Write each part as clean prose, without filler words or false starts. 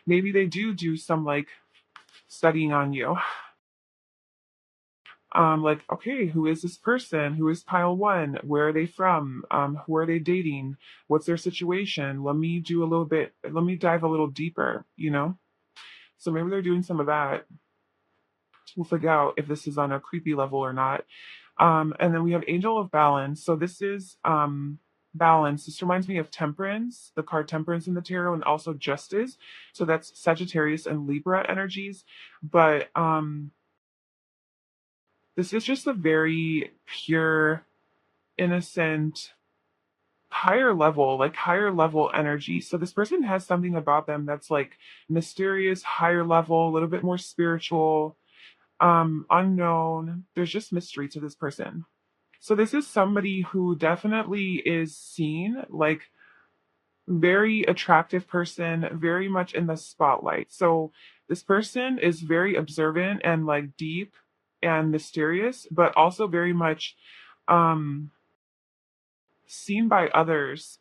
maybe they do some like studying on you. Like, okay, who is this person? Who is pile one? Where are they from? Who are they dating? What's their situation? Let me dive a little deeper, you know? So maybe they're doing some of that. We'll figure out if this is on a creepy level or not. And then we have Angel of Balance. So this is balance. This reminds me of Temperance, the card Temperance in the tarot, and also Justice. So that's Sagittarius and Libra energies. But this is just a very pure, innocent, higher level energy. So this person has something about them that's like mysterious, higher level, a little bit more spiritual, unknown. There's just mystery to this person. So this is somebody who definitely is seen like very attractive person, very much in the spotlight. So this person is very observant and like deep and mysterious, but also very much um seen by others,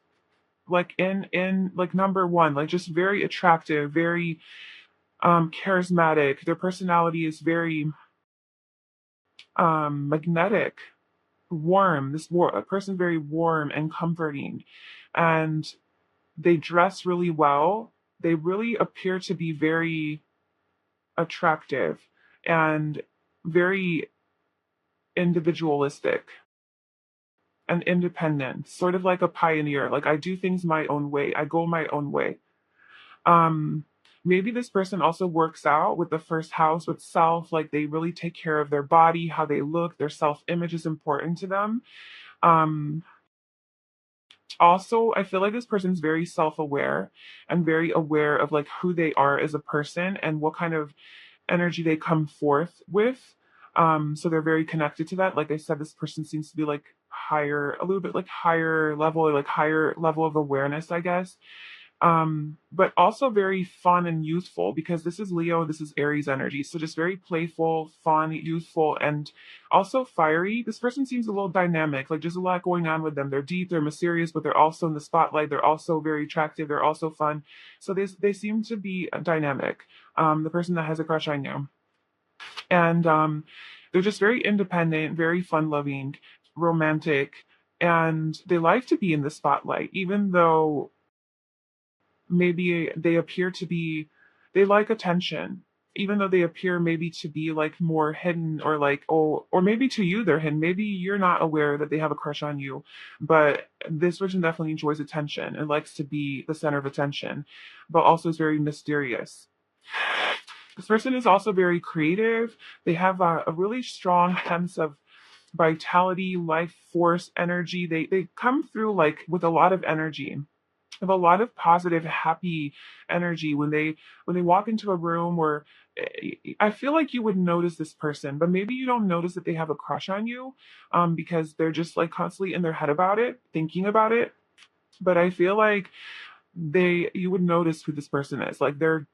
like in like number one, like just very attractive, very charismatic. Their personality is very magnetic, warm. A person very warm and comforting, and they dress really well. They really appear to be very attractive and very individualistic and independent, sort of like a pioneer. Like, I do things my own way. I go my own way. Um, Maybe this person also works out with the first house with self, like they really take care of their body, how they look, their self-image is important to them. Um, Also, I feel like this person's very self-aware and very aware of like who they are as a person and what kind of energy they come forth with. So they're very connected to that. Like I said, this person seems to be like higher, a little bit like higher level, or like higher level of awareness, I guess. But also very fun and youthful, because this is Leo, this is Aries energy. So just very playful, fun, youthful, and also fiery. This person seems a little dynamic, like there's a lot going on with them. They're deep, they're mysterious, but they're also in the spotlight. They're also very attractive. They're also fun. So they seem to be dynamic. The person that has a crush on you. And they're just very independent, very fun loving, romantic, and they like to be in the spotlight, even though maybe they appear to be, they like attention, even though they appear maybe to be like more hidden, or like, oh, or maybe to you they're hidden, maybe you're not aware that they have a crush on you. But this person definitely enjoys attention and likes to be the center of attention, but also is very mysterious. This person is also very creative. They have a really strong sense of vitality, life force, energy. They come through like with a lot of energy, have a lot of positive, happy energy when they walk into a room. Or I feel like you would notice this person, but maybe you don't notice that they have a crush on you, because they're just like constantly in their head about it, thinking about it. But I feel like you would notice who this person is. Like they're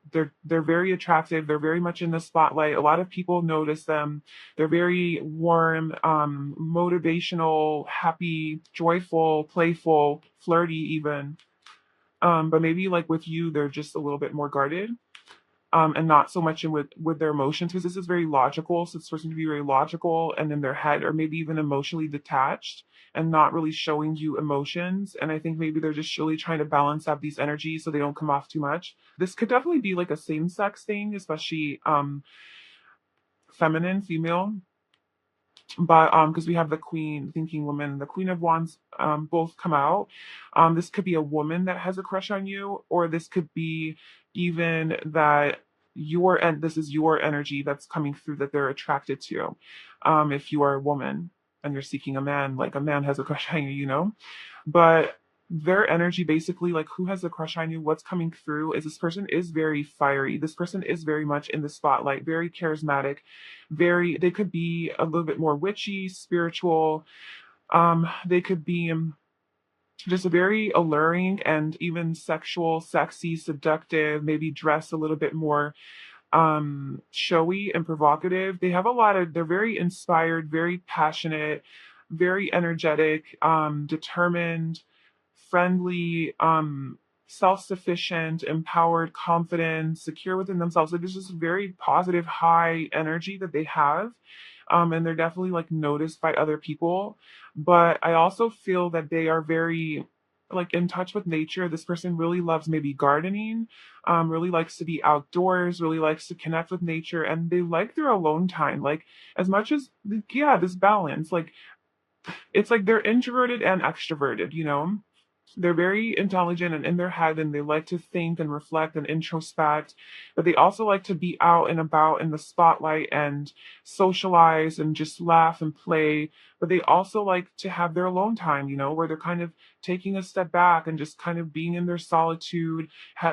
very attractive. They're very much in the spotlight. A lot of people notice them. They're very warm, motivational, happy, joyful, playful, flirty even. But maybe like with you, they're just a little bit more guarded, and not so much in with their emotions, because this is very logical. So it's supposed to be very logical and in their head, or maybe even emotionally detached and not really showing you emotions. And I think maybe they're just really trying to balance out these energies so they don't come off too much. This could definitely be like a same-sex thing, especially feminine, female. But because we have the queen, thinking woman, the queen of wands, both come out. This could be a woman that has a crush on you, or this could be even that this is your energy that's coming through, that they're attracted to. If you are a woman and you're seeking a man, like a man has a crush on you, you know. But their energy, basically, like who has a crush on you, what's coming through is this person is very fiery. This person is very much in the spotlight, very charismatic, they could be a little bit more witchy, spiritual. They could be just very alluring and even sexual, sexy, seductive, maybe dress a little bit more showy and provocative. They're very inspired, very passionate, very energetic, determined, friendly, self-sufficient, empowered, confident, secure within themselves. Like there's just very positive, high energy that they have. And they're definitely like noticed by other people. But I also feel that they are very like in touch with nature. This person really loves maybe gardening, really likes to be outdoors, really likes to connect with nature, and they like their alone time. Like as much as yeah, this balance, like it's like they're introverted and extroverted, you know? They're very intelligent and in their head, and they like to think and reflect and introspect, but they also like to be out and about in the spotlight and socialize and just laugh and play. But they also like to have their alone time, you know, where they're kind of taking a step back and just kind of being in their solitude,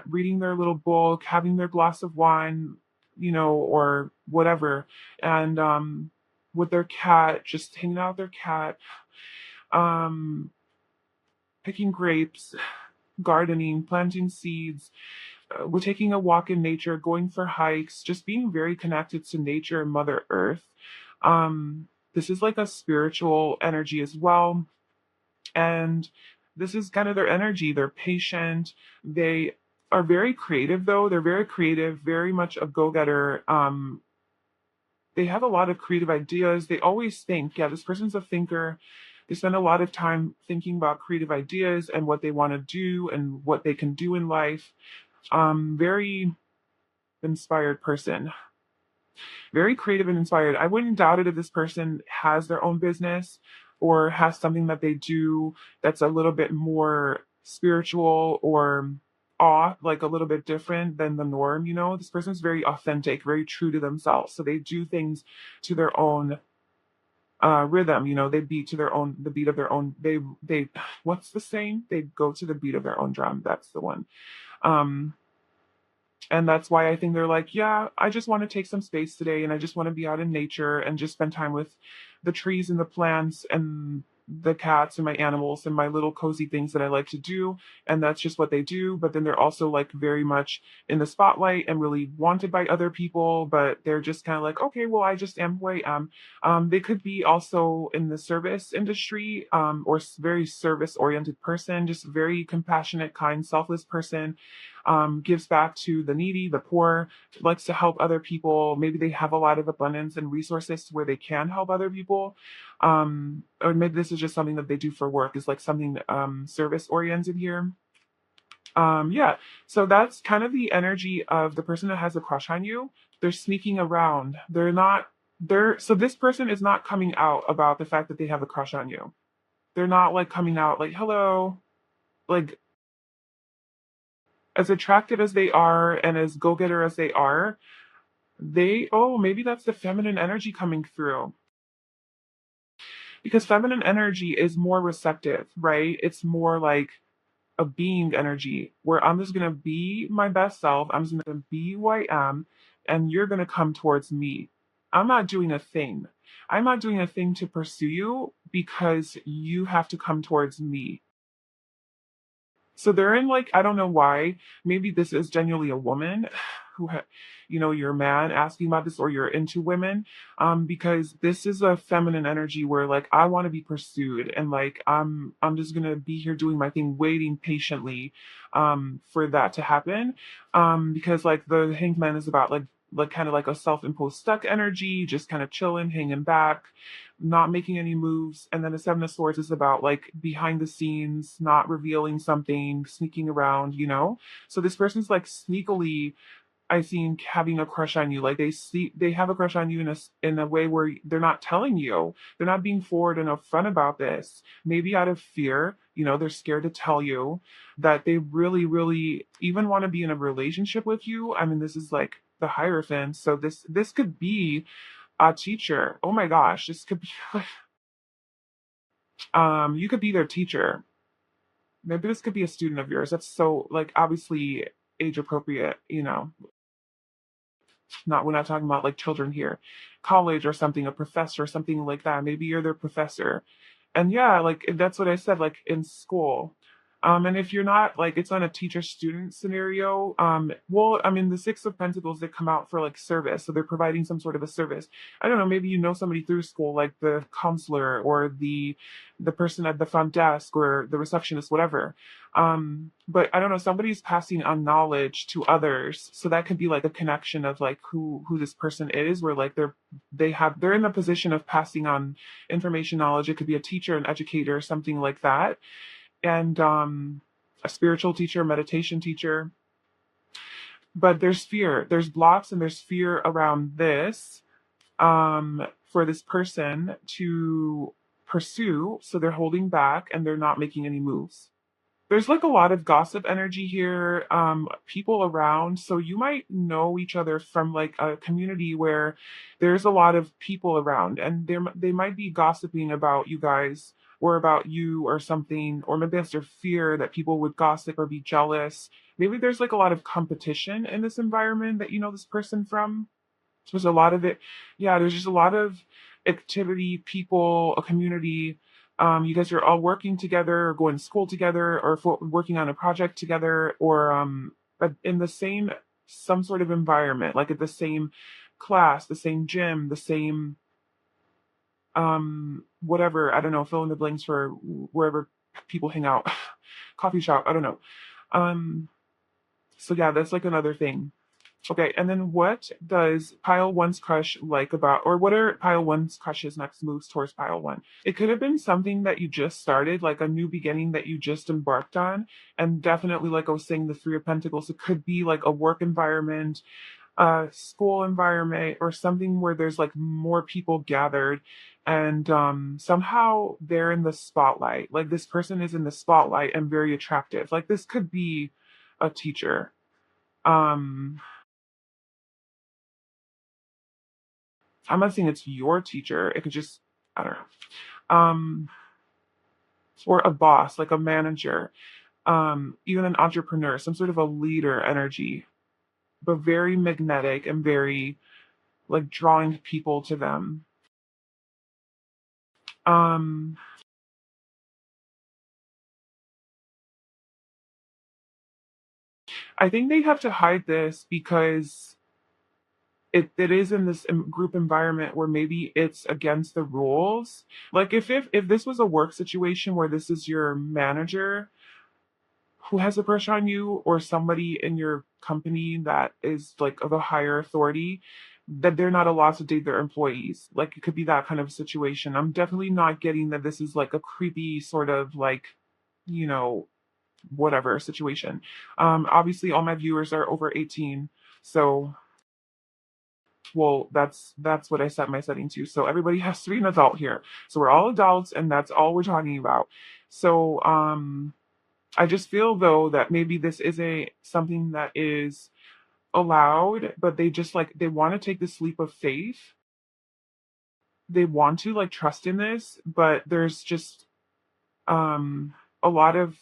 reading their little book, having their glass of wine, you know, or whatever. And with their cat, just hanging out with their cat, um, picking grapes, gardening, planting seeds, we're taking a walk in nature, going for hikes, just being very connected to nature and Mother Earth. This is like a spiritual energy as well. And this is kind of their energy. They're patient. They are very creative, though. They're very creative, very much a go getter. They have a lot of creative ideas. They always think, yeah, this person's a thinker. They spend a lot of time thinking about creative ideas and what they want to do and what they can do in life. Very inspired person, very creative and inspired. I wouldn't doubt it if this person has their own business or has something that they do that's a little bit more spiritual or awe, like a little bit different than the norm. You know, this person's very authentic, very true to themselves. So they do things to their own rhythm. You know, they beat to their own, the beat of their own. They, what's the saying? They go to the beat of their own drum. That's the one. Um, and that's why I think they're like, yeah, I just want to take some space today and I just want to be out in nature and just spend time with the trees and the plants and the cats and my animals and my little cozy things that I like to do. And that's just what they do. But then they're also like very much in the spotlight and really wanted by other people, but they're just kind of like, okay, well, I just am who I am. They could be also in the service industry, or very service oriented person, just very compassionate, kind, selfless person, gives back to the needy, the poor, likes to help other people. Maybe they have a lot of abundance and resources where they can help other people. Or maybe this is just something that they do for work, is like something service oriented here. Yeah, so that's kind of the energy of the person that has a crush on you. They're sneaking around. They're not, so this person is not coming out about the fact that they have a crush on you. They're not like coming out like, hello, like as attractive as they are and as go-getter as they are, oh, maybe that's the feminine energy coming through. Because feminine energy is more receptive, right? It's more like a being energy where I'm just gonna be my best self. I'm just gonna be who I am, and you're gonna come towards me. I'm not doing a thing. I'm not doing a thing to pursue you because you have to come towards me. So they're in like, I don't know why. Maybe this is genuinely a woman who, you know, you're a man asking about this, or you're into women, because this is a feminine energy where like I want to be pursued, and like I'm just gonna be here doing my thing, waiting patiently, for that to happen, because like the hanged man is about like kind of like a self-imposed stuck energy, just kind of chilling, hanging back, not making any moves. And then the Seven of Swords is about like behind the scenes, not revealing something, sneaking around, you know? So this person's like sneakily, I think, having a crush on you. Like they have a crush on you in a way where they're not telling you. They're not being forward and upfront about this. Maybe out of fear, you know, they're scared to tell you that they really, really even want to be in a relationship with you. I mean, this is like the Hierophant. So this could be a teacher. Oh my gosh, this could be you could be their teacher. Maybe this could be a student of yours. That's so like obviously age appropriate, you know. Not, we're not talking about like children here. College or something, a professor or something like that. Maybe you're their professor. And yeah, like that's what I said, like in school. And if you're not like, it's on a teacher student scenario. Well, I mean, the Six of Pentacles, they come out for like service. So they're providing some sort of a service. I don't know, maybe you know somebody through school, like the counselor or the person at the front desk or the receptionist, whatever. But I don't know, somebody's passing on knowledge to others. So that could be like a connection of like who this person is, where like they're in the position of passing on information, knowledge. It could be a teacher, an educator, something like that. And a spiritual teacher, meditation teacher. But there's fear, there's blocks, and there's fear around this for this person to pursue. So they're holding back and they're not making any moves. There's like a lot of gossip energy here, people around. So you might know each other from like a community where there's a lot of people around, and they might be gossiping about you guys or about you or something, or maybe that's their fear that people would gossip or be jealous. Maybe there's like a lot of competition in this environment that you know this person from. So there's a lot of it. Yeah, there's just a lot of activity, people, a community. You guys are all working together, or going to school together, or working on a project together, or but in the same, some sort of environment, like at the same class, the same gym, the same whatever. I don't know. Fill in the blanks for wherever people hang out, coffee shop. I don't know. Um, so yeah, that's like another thing. Okay, and then what does pile one's crush like about, or what are pile one's crushes next moves towards pile one? It could have been something that you just started, like a new beginning that you just embarked on. And definitely, like I was saying, the Three of Pentacles, it could be like a work environment, a school environment, or something where there's like more people gathered. And somehow they're in the spotlight. Like this person is in the spotlight and very attractive. Like this could be a teacher. Um, I'm not saying it's your teacher. It could just, I don't know. Or a boss, like a manager, even an entrepreneur, some sort of a leader energy, but very magnetic and very like drawing people to them. Um, I think they have to hide this because it is in this group environment where maybe it's against the rules. Like if this was a work situation where this is your manager who has a crush on you, or somebody in your company that is like of a higher authority, that they're not allowed to date their employees. Like it could be that kind of situation. I'm definitely not getting that this is like a creepy sort of like, you know, whatever situation. Obviously all my viewers are over 18. So well, that's what I set my setting to. So everybody has to be an adult here. So we're all adults and that's all we're talking about. So I just feel though that maybe this is a something that is allowed, but they just like they want to take this leap of faith. They want to like trust in this, but there's just a lot of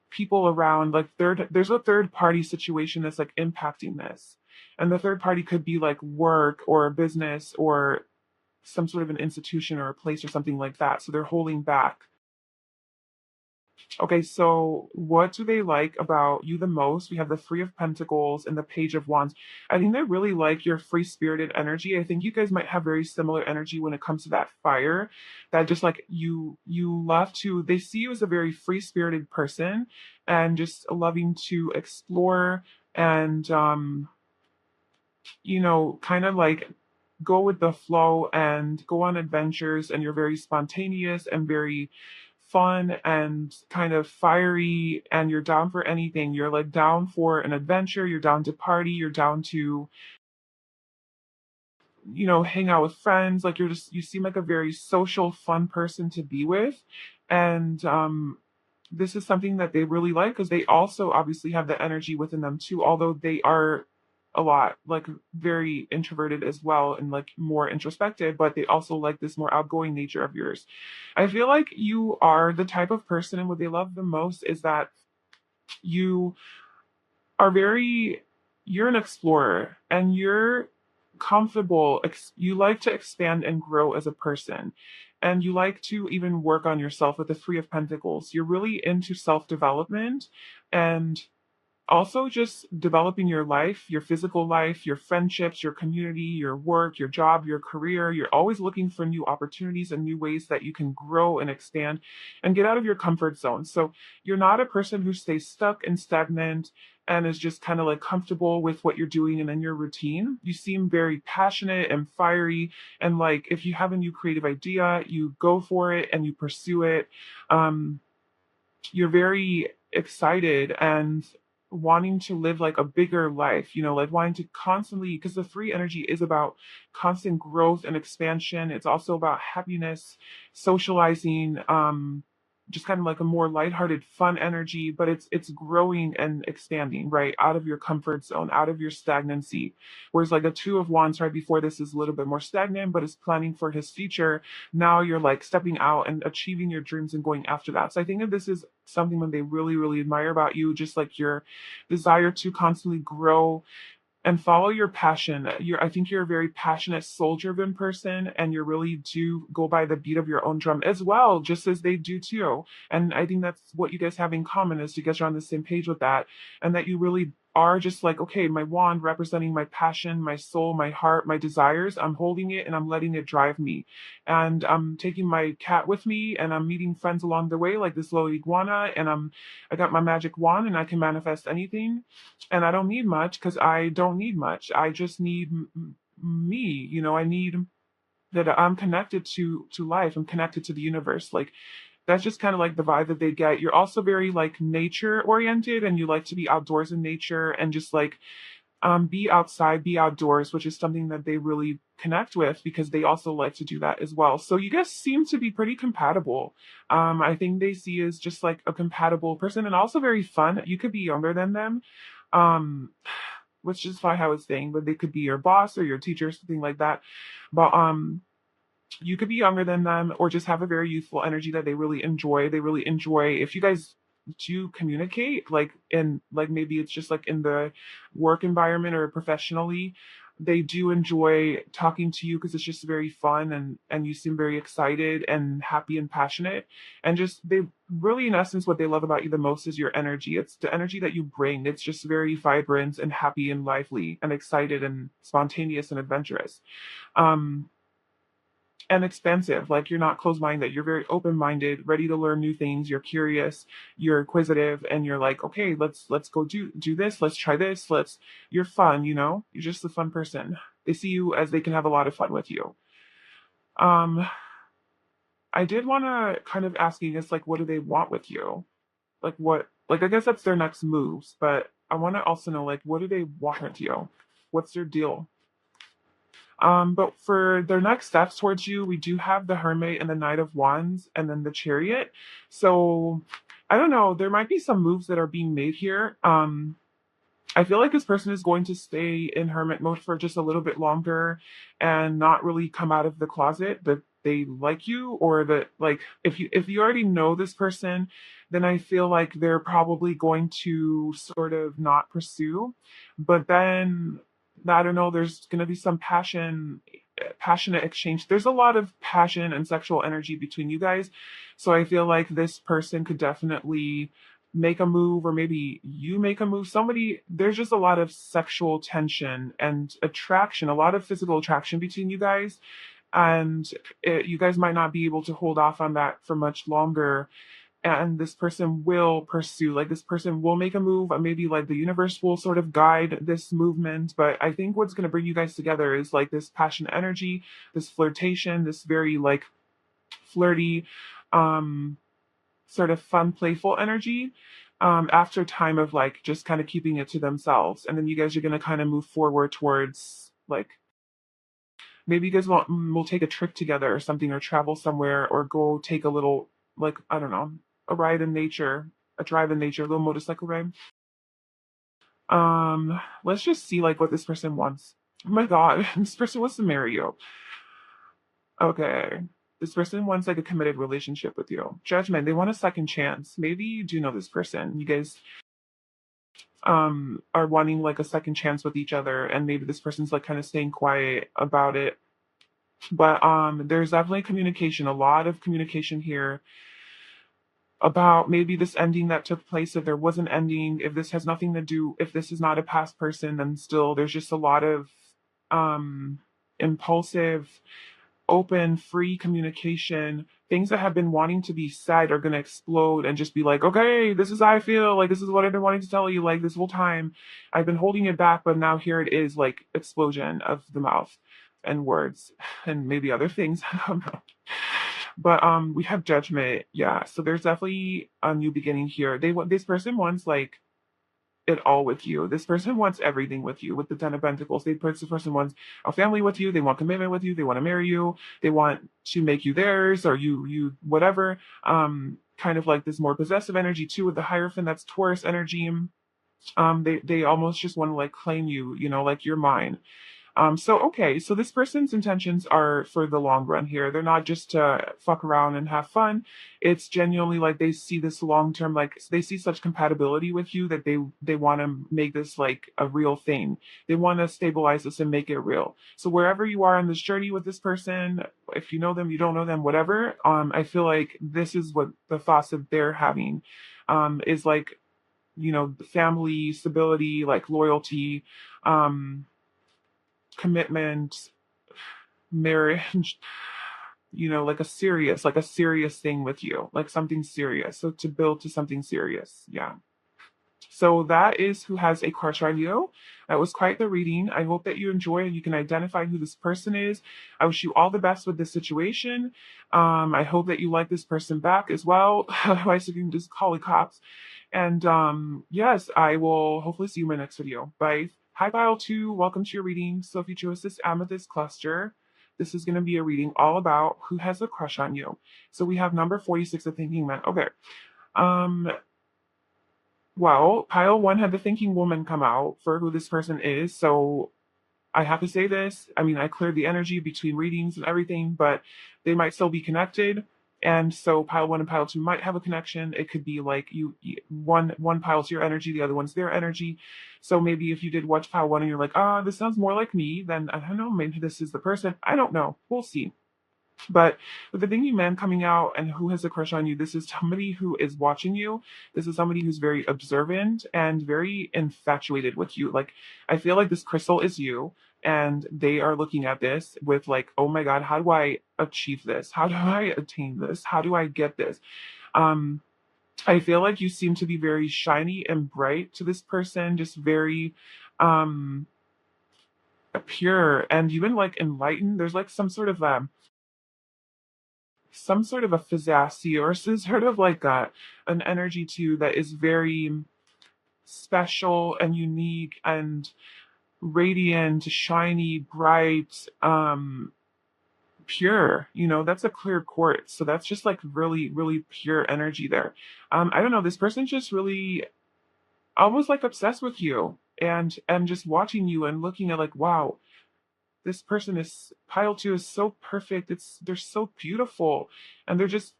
people around, like there's a third party situation that's like impacting this. And the third party could be like work or a business or some sort of an institution or a place or something like that. So they're holding back. Okay, so what do they like about you the most? We have the Three of Pentacles and the Page of Wands. I think they really like your free spirited energy. I think you guys might have very similar energy when it comes to that fire. That just like you love to, they see you as a very free spirited person and just loving to explore and kind of like go with the flow and go on adventures, and you're very spontaneous and very fun and kind of fiery, and you're down for anything. You're like down for an adventure, you're down to party, you're down to, hang out with friends. Like you seem like a very social, fun person to be with. And this is something that they really like because they also obviously have the energy within them too, although they are a lot like very introverted as well and like more introspective, but they also like this more outgoing nature of yours. I feel like you are the type of person, and what they love the most is that you are very, you're an explorer and you're comfortable, you like to expand and grow as a person. and you like to even work on yourself with the Three of Pentacles. You're really into self-development and also just developing your life, your physical life, your friendships, your community, your work, your job, your career. You're always looking for new opportunities and new ways that you can grow and expand and get out of your comfort zone. So you're not a person who stays stuck and stagnant and is just kind of like comfortable with what you're doing and in your routine. You seem very passionate and fiery. And like if you have a new creative idea, you go for it and you pursue it. Um, you're very excited and wanting to live like a bigger life, like wanting to constantly, because the three energy is about constant growth and expansion. It's also about happiness, socializing, just kind of like a more lighthearted, fun energy, but it's growing and expanding, right? Out of your comfort zone, out of your stagnancy. Whereas like a two of wands right before this is a little bit more stagnant, but is planning for his future. Now you're like stepping out and achieving your dreams and going after that. So I think that this is something that they really, really admire about you, just like your desire to constantly grow and follow your passion. I think you're a very passionate, soul-driven person, and you really do go by the beat of your own drum as well, just as they do too. And I think that's what you guys have in common is you guys are on the same page with that, and that you really are just like, okay, my wand representing my passion, my soul, my heart, my desires. I'm holding it and I'm letting it drive me. And I'm taking my cat with me and I'm meeting friends along the way, like this little iguana, and I got my magic wand and I can manifest anything, and I don't need much because I don't need much. I just need me. I need that I'm connected to life. I'm connected to the universe. Like that's just kind of like the vibe that they get. You're also very like nature oriented, and you like to be outdoors in nature and just like be outside, be outdoors, which is something that they really connect with because they also like to do that as well. So you guys seem to be pretty compatible. I think they see you as just like a compatible person and also very fun. You could be younger than them. Um, which is why I was saying, but they could be your boss or your teacher, something like that. But you could be younger than them or just have a very youthful energy that they really enjoy. They really enjoy if you guys do communicate, like in like maybe it's just like in the work environment or professionally. They do enjoy talking to you because it's just very fun and you seem very excited and happy and passionate. And just they really in essence what they love about you the most is your energy. It's the energy that you bring. It's just very vibrant and happy and lively and excited and spontaneous and adventurous. Um and expansive. Like you're not closed minded. You're very open minded, ready to learn new things. You're curious, you're inquisitive, and you're like, okay, let's go do this. Let's try this. You're fun. You're just a fun person. They see you as they can have a lot of fun with you. Um, I did want to kind of ask you guys, like, what do they want with you? Like, what? Like, I guess that's their next moves, but I want to also know, like, what do they want with you? What's their deal? But for their next steps towards you, we do have the Hermit and the Knight of Wands and then the Chariot. So I don't know, there might be some moves that are being made here. I feel like this person is going to stay in hermit mode for just a little bit longer and not really come out of the closet that they like you, or that like if you already know this person, then I feel like they're probably going to sort of not pursue. But then I don't know, there's going to be some passionate exchange. There's a lot of passion and sexual energy between you guys. So I feel like this person could definitely make a move, or maybe you make a move. There's just a lot of sexual tension and attraction, a lot of physical attraction between you guys. And you guys might not be able to hold off on that for much longer. And this person will pursue, like, this person will make a move. Maybe like the universe will sort of guide this movement. But I think what's going to bring you guys together is like this passion energy, this flirtation, this very like flirty, um, sort of fun, playful energy after time of like just kind of keeping it to themselves. And then you guys are going to kind of move forward towards like maybe you guys will take a trip together or something, or travel somewhere, or go take a little, like, I don't know, a ride in nature, a drive in nature, a little motorcycle ride. Let's just see like what this person wants. Oh my god, this person wants to marry you. Okay. This person wants like a committed relationship with you. Judgment, they want a second chance. Maybe you do know this person. You guys are wanting like a second chance with each other, and maybe this person's like kind of staying quiet about it. But there's definitely communication, a lot of communication here about maybe this ending that took place. If there was an ending, if this has nothing to do, if this is not a past person, then still there's just a lot of impulsive, open, free communication. Things that have been wanting to be said are going to explode and just be like, okay, this is how I feel. Like, this is what I've been wanting to tell you. Like, this whole time I've been holding it back, but now here it is, like, explosion of the mouth and words and maybe other things. I don't know. But we have judgment. Yeah. So there's definitely a new beginning here. They want, this person wants like it all with you. This person wants everything with you. With the Ten of Pentacles, this person wants a family with you. They want commitment with you. They want to marry you. They want to make you theirs, or you whatever. Kind of like this more possessive energy too with the Hierophant. That's Taurus energy. They almost just want to like claim you. You know, like you're mine. So okay, so this person's intentions are for the long run here. They're not just to fuck around and have fun. It's genuinely like they see this long term, like they see such compatibility with you that they want to make this like a real thing. They want to stabilize this and make it real. So wherever you are on this journey with this person, if you know them, you don't know them, whatever. I feel like this is what the thoughts that they're having, is like, you know, family stability, like loyalty, um commitment, marriage, you know, like a serious thing with you, like something serious. So to build to something serious. Yeah. So that is who has a crush on you. That was quite the reading. I hope that you enjoy and you can identify who this person is. I wish you all the best with this situation. I hope that you like this person back as well. Otherwise, you can just call the cops. And yes, I will hopefully see you in my next video. Bye. Hi, File 2. Welcome to your reading. So if you chose this amethyst cluster, this is going to be a reading all about who has a crush on you. So we have number 46, the thinking man. Okay. Um, well, pile one had the thinking woman come out for who this person is. So I have to say this. I mean, I cleared the energy between readings and everything, but they might still be connected. And so pile one and pile two might have a connection. It could be like one pile's your energy, the other one's their energy. So maybe if you did watch pile one and you're like, ah, this sounds more like me, then I don't know, maybe this is the person. I don't know. We'll see. But with the thinking man coming out and who has a crush on you, this is somebody who is watching you. This is somebody who's very observant and very infatuated with you. Like, I feel like this crystal is you, and they are looking at this with, like, oh my God, how do I achieve this? How do I attain this? How do I get this? Um, I feel like you seem to be very shiny and bright to this person, just very um pure and even like enlightened. There's like some sort of a pizzazzy or some sort of like an energy too that is very special and unique and radiant, shiny, bright, pure. You know, that's a clear quartz. So that's just like really, really pure energy there. I don't know, this person's just really almost like obsessed with you and just watching you and looking at like, wow, this person is pile two is so perfect. They're so beautiful. And they're just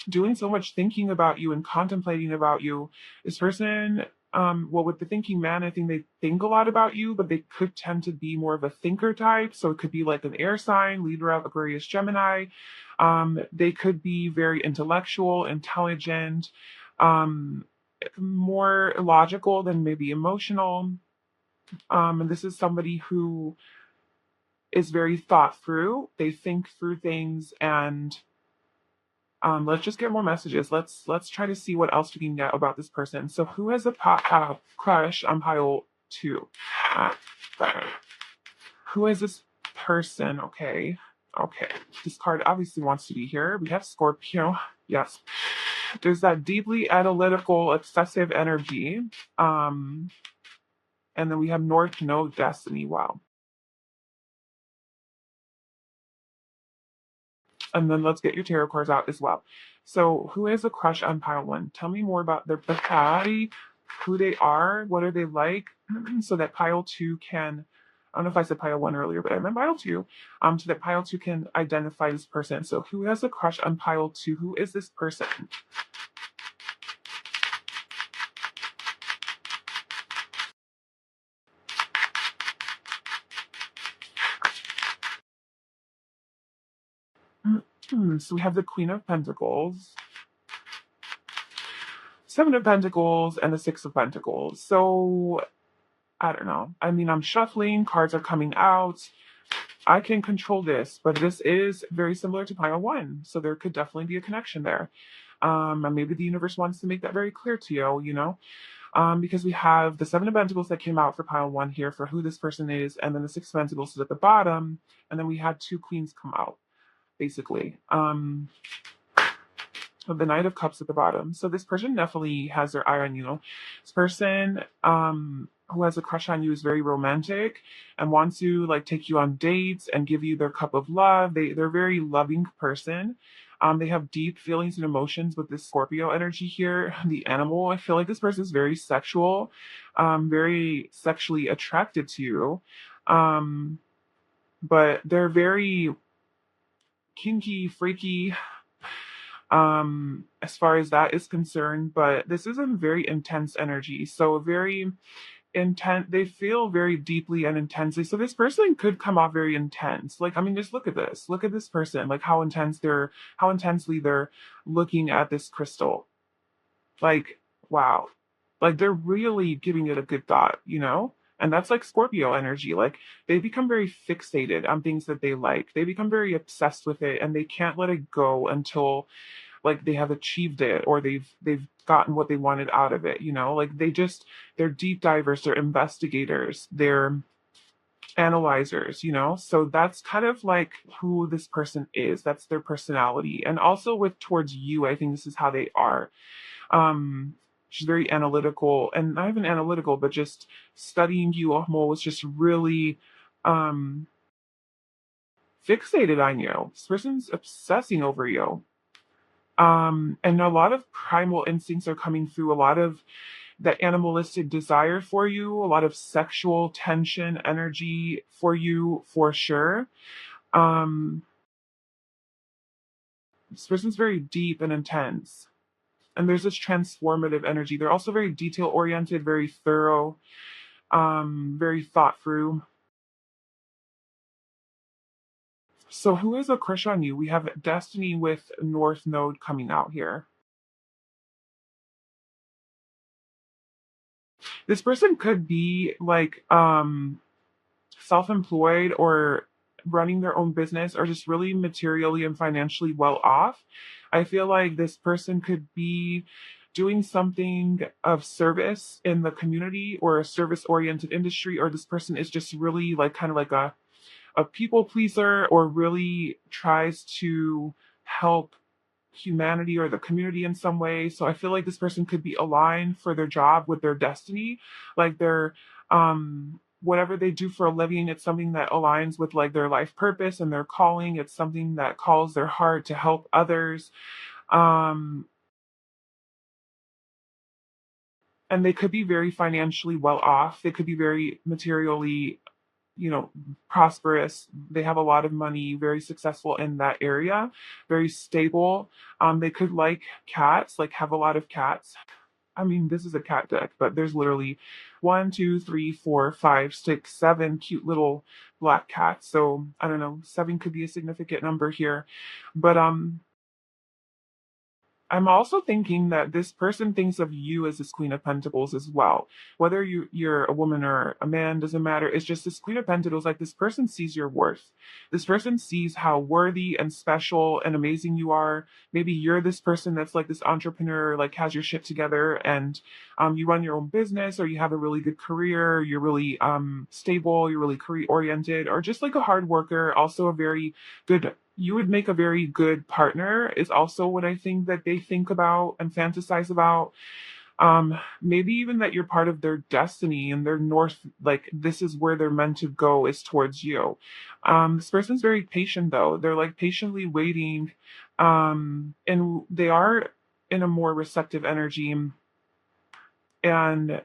doing so much thinking about you and contemplating about you. This person, well, with the thinking man, I think they think a lot about you, but they could tend to be more of a thinker type. So it could be like an air sign, Libra, Aquarius, Gemini. They could be very intellectual, intelligent, um, more logical than maybe emotional. And this is somebody who is very thought through. They think through things and let's just get more messages. Let's try to see what else we can get about this person. So who has a crush on pile two? Uh, who is this person? Okay. Okay. This card obviously wants to be here. We have Scorpio. Yes. There's that deeply analytical, excessive energy. Um, and then we have North Node Destiny. Wow. And then let's get your tarot cards out as well. So, who has a crush on pile one? Tell me more about their personality, who they are, what are they like, so that pile two can. I don't know if I said pile one earlier, but I meant pile two. So that pile two can identify this person. So, who has a crush on pile two? Who is this person? So we have the Queen of Pentacles, Seven of Pentacles, and the Six of Pentacles. So I don't know. I mean, I'm shuffling, cards are coming out. I can control this, but this is very similar to pile one. So there could definitely be a connection there. And maybe the universe wants to make that very clear to you, because we have the Seven of Pentacles that came out for pile one here for who this person is, and then the Six of Pentacles is at the bottom, and then we had two queens come out, basically. With the Knight of Cups at the bottom. So this person definitely has their eye on you. This person who has a crush on you is very romantic and wants to like take you on dates and give you their cup of love. They're a very loving person. They have deep feelings and emotions with this Scorpio energy here. The animal, I feel like this person is very sexual, very sexually attracted to you. But they're very kinky, freaky, as far as that is concerned, but this is a very intense energy. So very intense, they feel very deeply and intensely. So this person could come off very intense. Like, I mean, just look at this. Look at this person, like how intensely they're looking at this crystal. Like, wow. Like they're really giving it a good thought. And that's like Scorpio energy. Like they become very fixated on things that they like. They become very obsessed with it and they can't let it go until like they have achieved it or they've gotten what they wanted out of it. Like they're deep divers, they're investigators, they're analyzers. So that's kind of like who this person is. That's their personality. And also with towards you, I think this is how they are. She's very analytical, and not even analytical, but just studying you almost just really um fixated on you. This person's obsessing over you. And a lot of primal instincts are coming through, a lot of that animalistic desire for you, a lot of sexual tension energy for you for sure. Um, this person's very deep and intense. And there's this transformative energy. They're also very detail oriented, very thorough, very thought through. So who is a crush on you? We have Destiny with North Node coming out here. This person could be like self-employed or running their own business or just really materially and financially well off. I feel like this person could be doing something of service in the community or a service oriented industry, or this person is just really like kind of like a people pleaser or really tries to help humanity or the community in some way. So I feel like this person could be aligned for their job with their destiny. Like their whatever they do for a living, it's something that aligns with like their life purpose and their calling. It's something that calls their heart to help others. Um and they could be very financially well off. They could be very materially prosperous. They have a lot of money, very successful in that area, very stable. They could like cats, like have a lot of cats. I mean, this is a cat deck, but there's literally one, two, three, four, five, six, seven cute little black cats. So I don't know, seven could be a significant number here. But I'm also thinking that this person thinks of you as this Queen of Pentacles as well. Whether you're a woman or a man, doesn't matter. It's just this Queen of Pentacles, like this person sees your worth. This person sees how worthy and special and amazing you are. Maybe you're this person that's like this entrepreneur, like has your shit together and you run your own business or you have a really good career, you're really stable, you're really career oriented, or just like a hard worker, also a very good you would make a very good partner is also what I think that they think about and fantasize about. Maybe even that you're part of their destiny and their north, like this is where they're meant to go is towards you. This person's very patient though. They're like patiently waiting. And they are in a more receptive energy and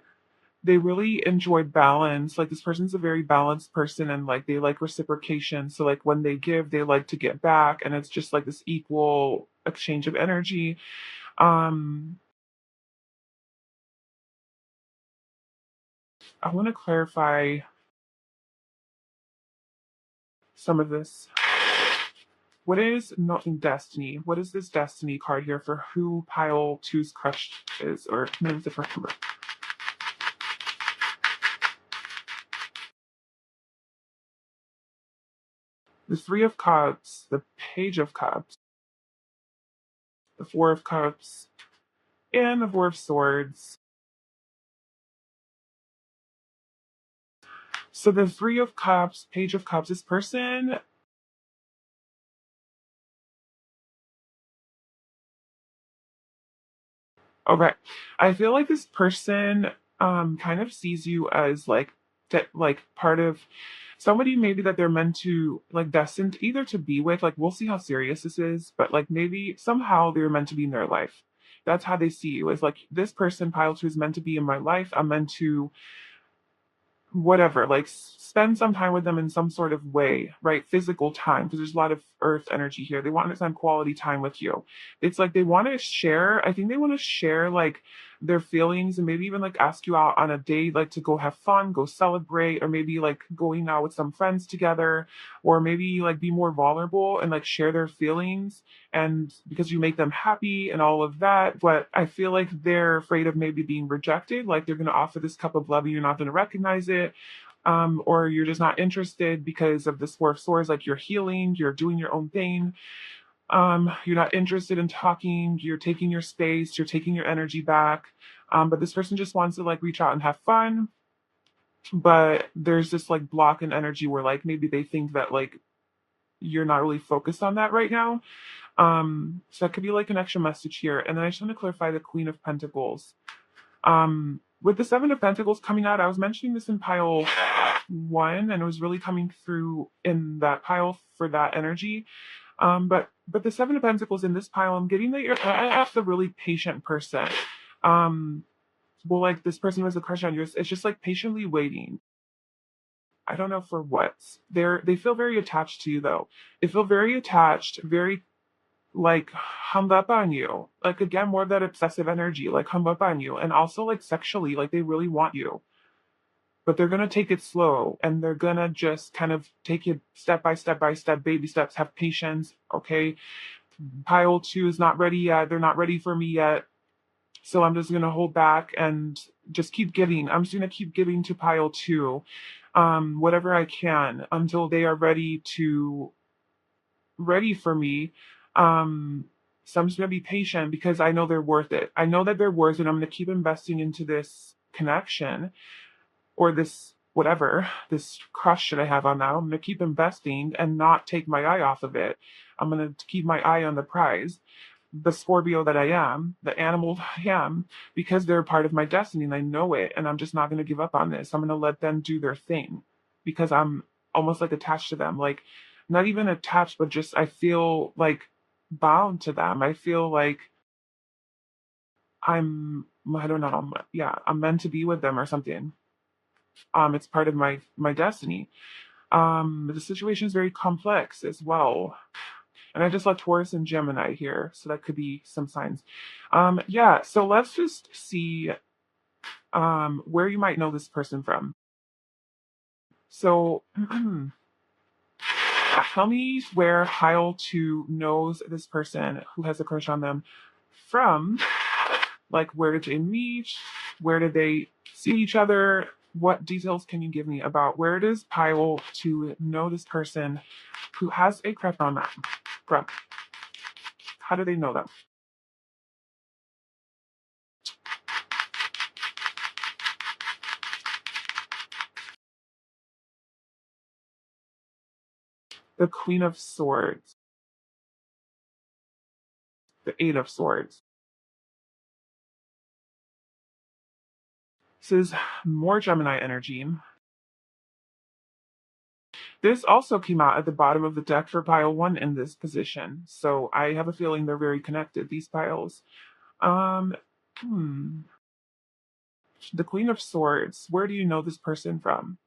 they really enjoy balance. Like this person's a very balanced person and like they like reciprocation. So like when they give, they like to get back and it's just like this equal exchange of energy. Um I want to clarify some of this. What is not destiny? What is this destiny card here for who pile two's crush is, or means for who? The Three of Cups, the Page of Cups, the Four of Cups, and the Four of Swords. So the Three of Cups, Page of Cups, this person, okay, I feel like this person kind of sees you as like like part of somebody maybe that they're meant to like destined either to be with, like we'll see how serious this is, but like maybe somehow they're meant to be in their life. That's how they see you, is like this person pile two is meant to be in my life. I'm meant to whatever, like spend some time with them in some sort of way, right? Physical time, because there's a lot of earth energy here. They want to spend quality time with you. It's like they want to share, I think they want to share like their feelings and maybe even like ask you out on a date, like to go have fun, go celebrate, or maybe like going out with some friends together, or maybe like be more vulnerable and like share their feelings, and because you make them happy and all of that. But I feel like they're afraid of maybe being rejected, like they're going to offer this cup of love and you're not going to recognize it, or you're just not interested because of this Four of Swords, like you're healing, you're doing your own thing. You're not interested in talking, you're taking your space, you're taking your energy back. But this person just wants to like reach out and have fun. But there's this like block in energy where like maybe they think that like you're not really focused on that right now. So that could be like an extra message here. And then I just want to clarify the Queen of Pentacles. With the Seven of Pentacles coming out, I was mentioning this in pile one, and it was really coming through in that pile for that energy. But the Seven of Pentacles in this pile, I'm getting that you're the really patient person. Um, well, like this person who has a crush on you, it's just like patiently waiting. I don't know for what. They feel very attached to you though. They feel very attached, very like hung up on you. Like again, more of that obsessive energy, like hung up on you. And also like sexually, like they really want you. But they're gonna take it slow and they're gonna just kind of take it step by step, baby steps, have patience. Okay. Pile two is not ready yet. They're not ready for me yet. So I'm just gonna hold back and just keep giving. I'm just gonna keep giving to pile two, whatever I can until they are ready for me. So I'm just gonna be patient because I know they're worth it. I know that they're worth it. I'm gonna keep investing into this connection or this whatever, this crush that I have on them. I'm gonna keep investing and not take my eye off of it. I'm gonna keep my eye on the prize, the Scorpio that I am, the animal I am, because they're part of my destiny and I know it. And I'm just not gonna give up on this. I'm gonna let them do their thing because I'm almost like attached to them. Like not even attached, but just I feel like bound to them. I feel like I don't know, yeah, I'm meant to be with them or something. It's part of my destiny. The situation is very complex as well. And I just left Taurus and Gemini here, so that could be some signs. Yeah, so let's just see where you might know this person from. So tell me where Heil 2 knows this person who has a crush on them from. Like, where did they meet? Where did they see each other? What details can you give me about where does Pyle to know this person who has a crush on them from? How do they know them? The Queen of Swords, the Eight of Swords. This is more Gemini energy. This also came out at the bottom of the deck for pile one in this position. So I have a feeling they're very connected, these piles. Um, hmm. The Queen of Swords. Where do you know this person from?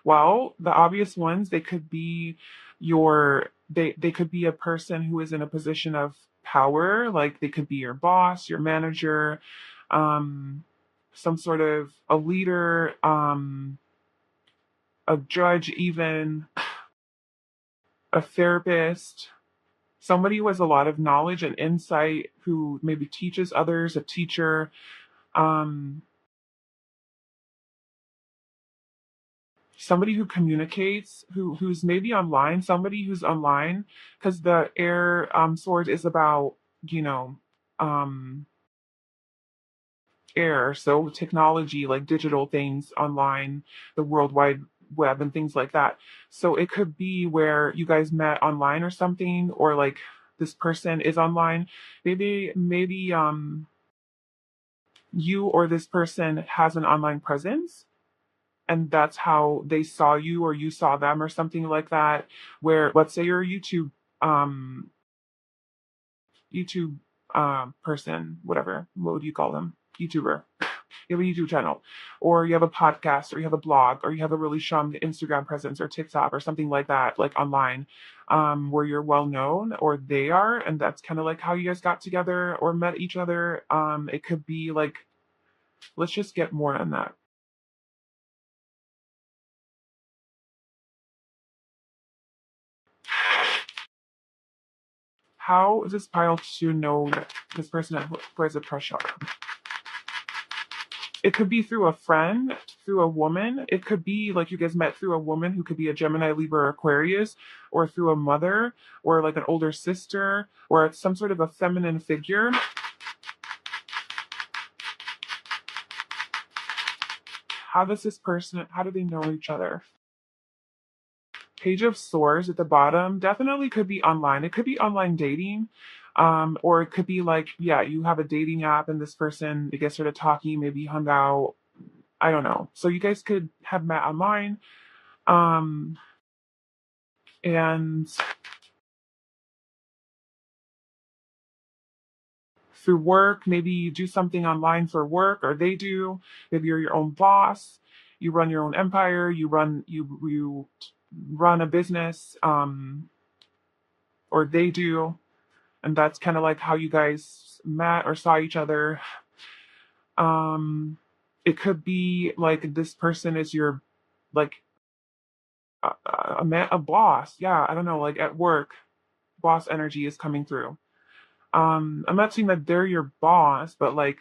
Well, the obvious ones, they could be they could be a person who is in a position of power, like they could be your boss, your manager, some sort of a leader, a judge even, a therapist. somebody who has a lot of knowledge and insight, who maybe teaches others, a teacher, um, somebody who communicates, who's maybe online, somebody who's online, because the air sword is about, you know, um, air, so technology, like digital things online, the World Wide Web and things like that. So it could be where you guys met online or something, or like this person is online. Maybe you or this person has an online presence, and that's how they saw you or you saw them or something like that. Where let's say you're a um YouTube person, whatever, what would you call them? YouTuber. You have a YouTube channel, or you have a podcast, or you have a blog, or you have a really strong Instagram presence or TikTok or something like that, like online, where you're well known, or they are, and that's kind of like how you guys got together or met each other. It could be like, let's just get more on that. How is this pile to know that this person has a crush on? It could be through a friend, through a woman. It could be like you guys met through a woman who could be a Gemini, Libra, or Aquarius, or through a mother, or like an older sister, or it's some sort of a feminine figure. How do they know each other? Page of Swords at the bottom definitely could be online. It could be online dating. Or it could be like, yeah, you have a dating app and this person, you guys started talking, maybe you hung out. I don't know. So you guys could have met online. Um, and through work, maybe you do something online for work, or they do. Maybe you're your own boss. You run your own empire. You run a business, or they do, and that's kind of like how you guys met or saw each other. Um, it could be like this person is your like a boss. Yeah, I don't know, like at work, boss energy is coming through. I'm not saying that they're your boss, but like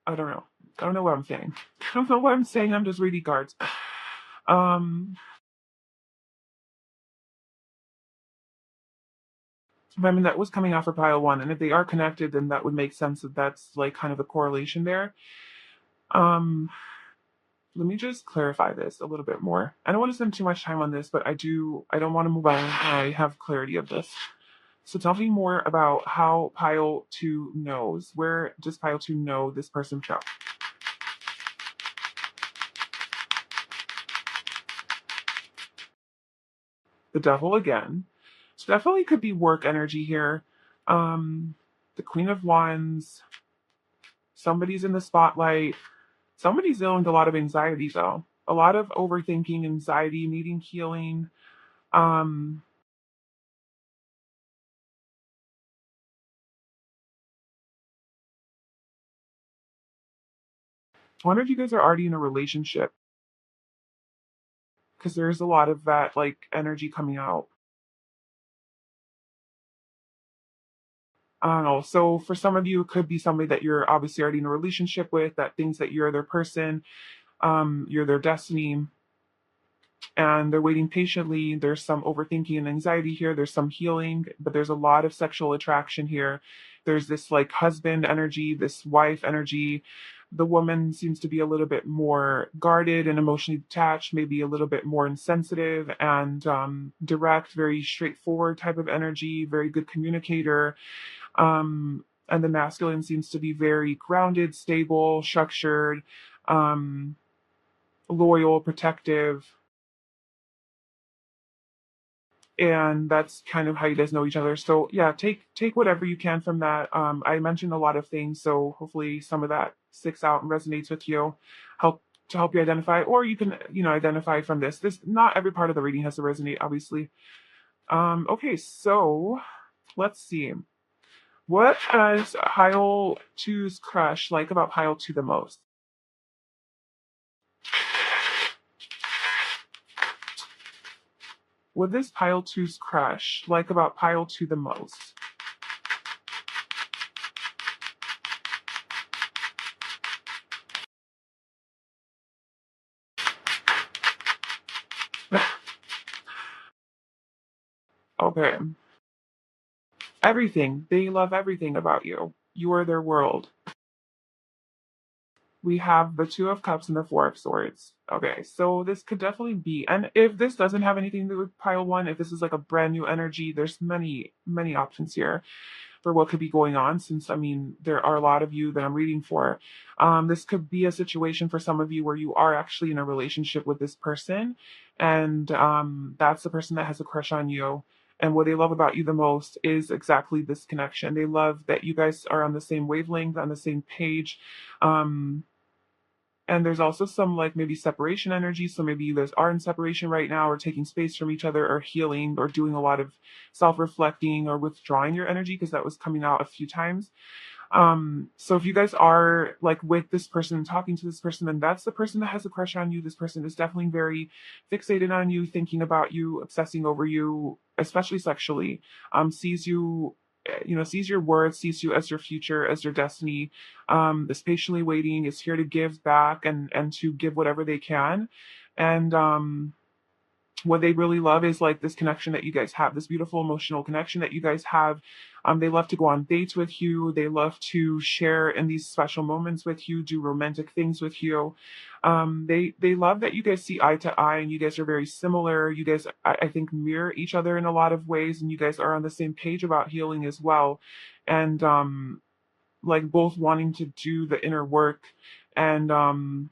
I don't know. I don't know what I'm saying. I don't know what I'm saying. I'm just reading cards. Um, I mean, that was coming off for pile one, and if they are connected, then that would make sense that that's like kind of a correlation there. Um, Let me just clarify this a little bit more. I don't want to spend too much time on this, but I don't want to move on. I have clarity of this. So tell me more about how pile two knows. Where does pile two know this person from? The devil again. So definitely could be work energy here. Um, the Queen of Wands. Somebody's in the spotlight. Somebody's dealing with a lot of anxiety though. A lot of overthinking, anxiety, needing healing. Um, I wonder if you guys are already in a relationship, because there's a lot of that like energy coming out. I don't know. So for some of you, it could be somebody that you're obviously already in a relationship with that thinks that you're their person, you're their destiny, and they're waiting patiently. There's some overthinking and anxiety here. There's some healing, but there's a lot of sexual attraction here. There's this like husband energy, this wife energy. The woman seems to be a little bit more guarded and emotionally detached, maybe a little bit more insensitive and direct, very straightforward type of energy, very good communicator. And the masculine seems to be very grounded, stable, structured, um, loyal, protective, and that's kind of how you guys know each other. So yeah, take whatever you can from that. I mentioned a lot of things, so hopefully some of that sticks out and resonates with you, help to help you identify, or you can identify from this. This not every part of the reading has to resonate, obviously. Okay, so let's see. What does Pile Two's crush like about Pile Two the most? What does pile two's crush like about pile two the most? Okay. Everything. They love everything about you. You are their world. We have the Two of Cups and the Four of Swords. Okay, so this could definitely be, and if this doesn't have anything to do with pile one, if this is like a brand new energy, there's many options here for what could be going on. Since I mean, there are a lot of you that I'm reading for. This could be a situation for some of you where you are actually in a relationship with this person, and that's the person that has a crush on you. And what they love about you the most is exactly this connection. They love that you guys are on the same wavelength, on the same page. Um, and there's also some like maybe separation energy. So maybe you guys are in separation right now, or taking space from each other, or healing, or doing a lot of self reflecting, or withdrawing your energy, because that was coming out a few times. So if you guys are like with this person, talking to this person, then that's the person that has a crush on you. This person is definitely very fixated on you, thinking about you, obsessing over you, especially sexually. Sees you, sees your worth, sees you as your future, as your destiny. Is patiently waiting, is here to give back, and to give whatever they can. And what they really love is like this connection that you guys have, this beautiful emotional connection that you guys have. They love to go on dates with you. They love to share in these special moments with you, do romantic things with you. They love that you guys see eye to eye, and you guys are very similar. You guys, I think, mirror each other in a lot of ways, and you guys are on the same page about healing as well. And like both wanting to do the inner work. And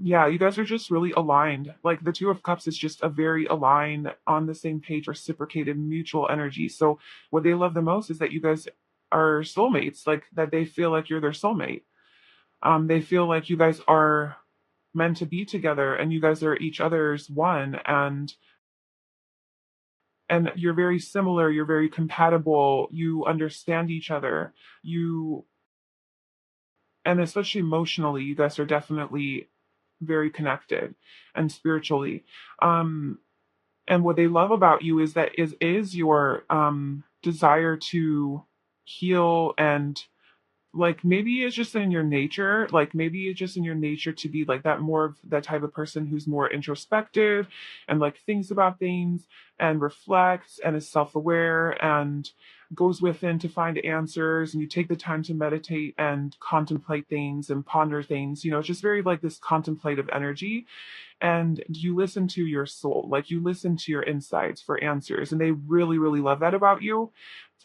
yeah, you guys are just really aligned. Like the Two of Cups is just a very aligned, on the same page, reciprocated, mutual energy. So what they love the most is that you guys are soulmates, like that they feel like you're their soulmate. They feel like you guys are meant to be together, and you guys are each other's one, and you're very similar, you're very compatible, you understand each other. You, and especially emotionally, you guys are definitely very connected, and spiritually. Um and what they love about you is that is your desire to heal, and like maybe it's just in your nature, like maybe it's just in your nature to be like that, more of that type of person who's more introspective, and like thinks about things, and reflects, and is self-aware, and goes within to find answers, and you take the time to meditate and contemplate things and ponder things. It's just very like this contemplative energy, and you listen to your soul, like you listen to your insights for answers, and they really really love that about you.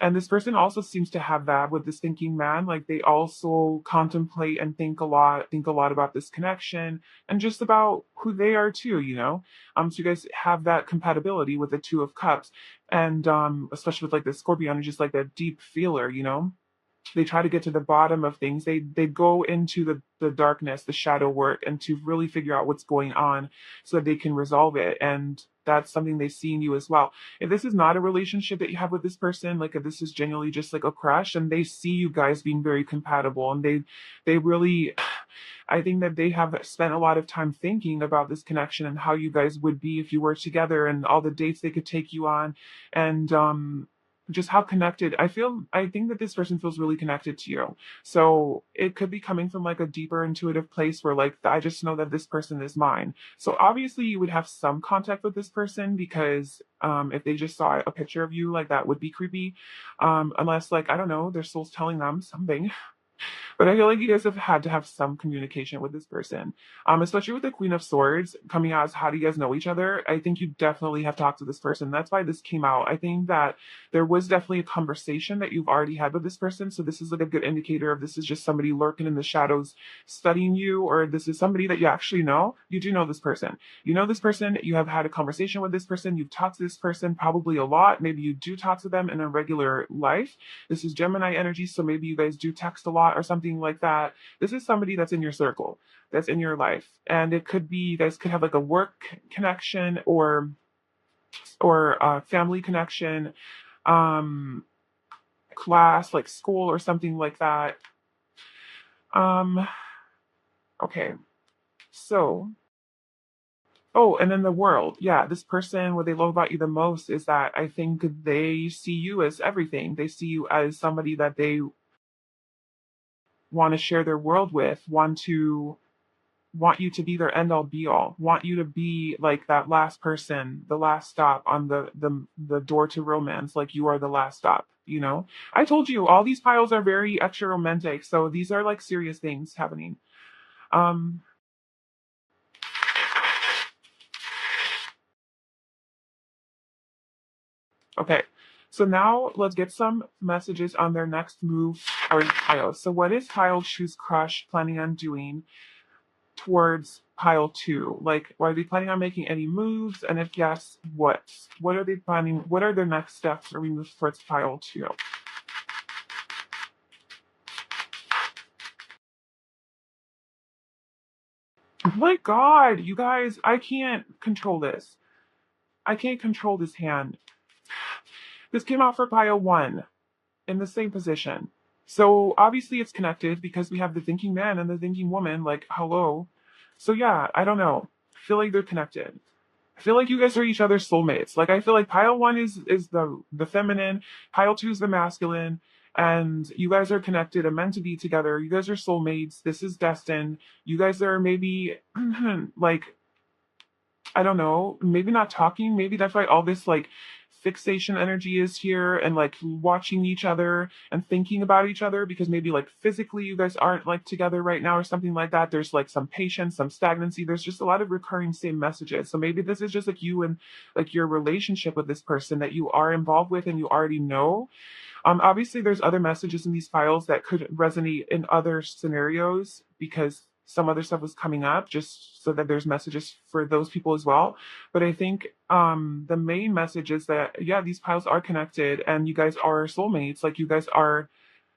And this person also seems to have that with this thinking man, like they also contemplate and think a lot about this connection, and just about who they are too. So you guys have that compatibility with the Two of Cups, and especially with like the Scorpion, just like that deep feeler. They try to get to the bottom of things. They go into the darkness, the shadow work, and to really figure out what's going on, so that they can resolve it. And that's something they see in you as well. If this is not a relationship that you have with this person, like if this is genuinely just like a crush, and they see you guys being very compatible, and they really, I think that they have spent a lot of time thinking about this connection, and how you guys would be if you were together, and all the dates they could take you on, and just how connected I think that this person feels really connected to you. So it could be coming from like a deeper intuitive place, where like I just know that this person is mine. So obviously you would have some contact with this person, because if they just saw a picture of you, like that would be creepy. Unless, like, I don't know, their soul's telling them something. But I feel like you guys have had to have some communication with this person, especially with the Queen of Swords coming out as how do you guys know each other. I think you definitely have talked to this person. That's why this came out. I think that there was definitely a conversation that you've already had with this person. So this is like a good indicator of this is just somebody lurking in the shadows studying you, or this is somebody that you actually know. You do know this person. You know this person. You have had a conversation with this person. You've talked to this person probably a lot. Maybe you do talk to them in a regular life. This is Gemini energy, so maybe you guys do text a lot or something like that. This is somebody that's in your circle, that's in your life. And it could be you guys could have like a work connection, or a family connection, um, class, like school or something like that. Um, okay. So Oh, and then the world. Yeah, this person, what they love about you the most is that I think they see you as everything. They see you as somebody that they want to share their world with, want you to be their end all be all, want you to be like that last person, the last stop on the door to romance, like you are the last stop, you know? I told you all these piles are very extra romantic, so these are like serious things happening. Um okay. So now let's get some messages on their next move or pile. So what is pile choose crush planning on doing towards pile two? Like, are they planning on making any moves? And if yes, what? What are they planning? What are their next steps or moves towards pile two? Oh my God, you guys, I can't control this. I can't control this hand. This came out for pile one in the same position. So obviously it's connected because we have the thinking man and the thinking woman, like, hello. So yeah, I don't know. I feel like they're connected. I feel like you guys are each other's soulmates. Like I feel like pile one is the feminine, pile two is the masculine, and you guys are connected and meant to be together. You guys are soulmates. This is destined. You guys are maybe like I don't know, maybe not talking. Maybe that's why all this like fixation energy is here and like watching each other and thinking about each other because maybe like physically you guys aren't like together right now or something like that. There's like some patience, some stagnancy. There's just a lot of recurring same messages. So maybe this is just like you and like your relationship with this person that you are involved with and you already know. Obviously, there's other messages in these files that could resonate in other scenarios because some other stuff was coming up, just so that there's messages for those people as well. But I think the main message is that yeah, these piles are connected, and you guys are soulmates. Like you guys are.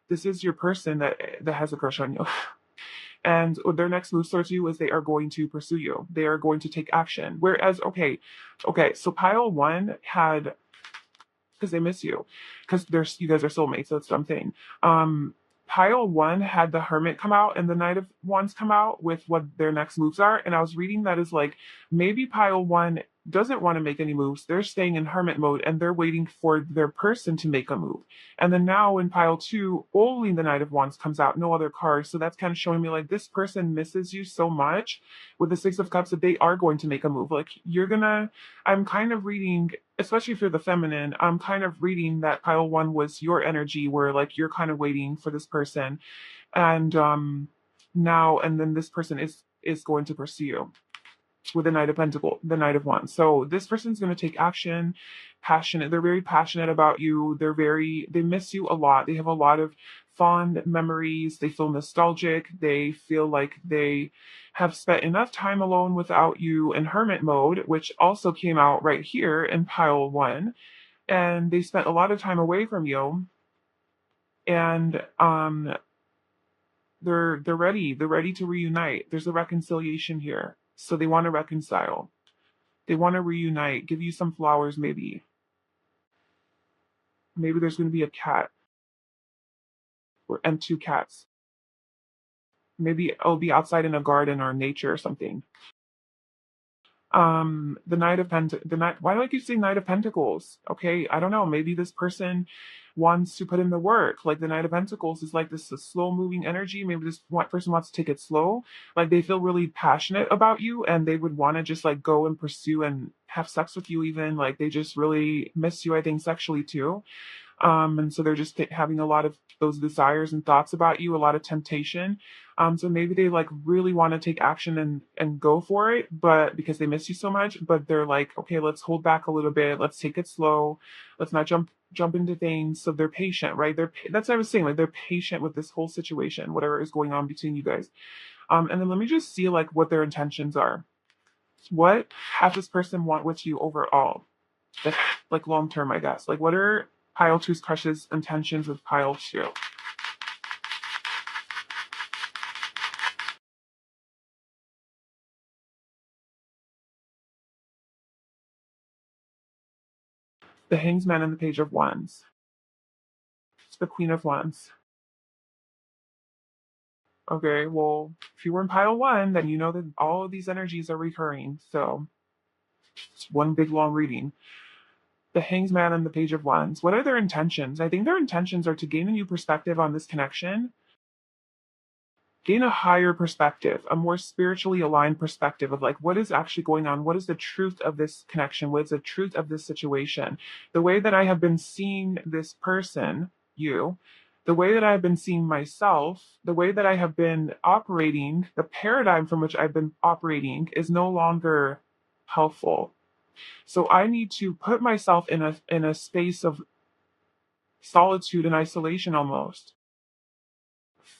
This is your person that has a crush on you. And their next move towards you is they are going to pursue you. They are going to take action. Whereas, okay, so pile one had because they miss you because there's you guys are soulmates. So that's what I'm saying. Pile one had the Hermit come out and the Knight of Wands come out with what their next moves are, and I was reading that is like maybe pile one doesn't want to make any moves. They're staying in hermit mode and they're waiting for their person to make a move. And then now in pile two, only the Knight of Wands comes out, no other cards. So that's kind of showing me like this person misses you so much with the Six of Cups that they are going to make a move. Like you're gonna, I'm kind of reading, especially if you're the feminine, I'm kind of reading that pile one was your energy where like you're kind of waiting for this person. And now and then this person is going to pursue you with the Knight of Pentacle, the Knight of Wands. So this person's going to take action, passionate. They're very passionate about you. They miss you a lot. They have a lot of fond memories. They feel nostalgic. They feel like they have spent enough time alone without you in hermit mode, which also came out right here in pile one. And they spent a lot of time away from you. And they're ready. They're ready to reunite. There's a reconciliation here. So they want to reconcile. They want to reunite, give you some flowers, maybe. Maybe there's going to be a cat and two cats. Maybe it'll be outside in a garden or nature or something. The the Knight, why do I keep saying Knight of Pentacles? Okay, I don't know. Maybe this person wants to put in the work. Like the Knight of Pentacles is like this slow moving energy. Maybe this person wants to take it slow. Like they feel really passionate about you and they would want to just like go and pursue and have sex with you even. Like they just really miss you, I think, sexually too. And so they're just having a lot of those desires and thoughts about you, a lot of temptation. So maybe they like really want to take action and go for it, but because they miss you so much, but they're like, okay, let's hold back a little bit, let's take it slow, let's not jump into things. So they're patient, right? That's what I was saying, like they're patient with this whole situation, whatever is going on between you guys. And then let me just see like what their intentions are. What has this person want with you overall? Like long term, I guess. Like what are pile two's crushes intentions with pile two? The Hanged Man and the Page of Wands. It's the Queen of Wands. Okay, well, if you were in pile one, then you know that all of these energies are recurring. So It's one big long reading. The Hanged Man and the Page of Wands. What are their intentions? I think their intentions are to gain a new perspective on this connection, gain a higher perspective, a more spiritually aligned perspective of like what is actually going on, what is the truth of this connection, what is the truth of this situation. The way that I have been seeing this person, you, the way that I've been seeing myself, the way that I have been operating, the paradigm from which I've been operating is no longer helpful. So I need to put myself in a space of solitude and isolation almost,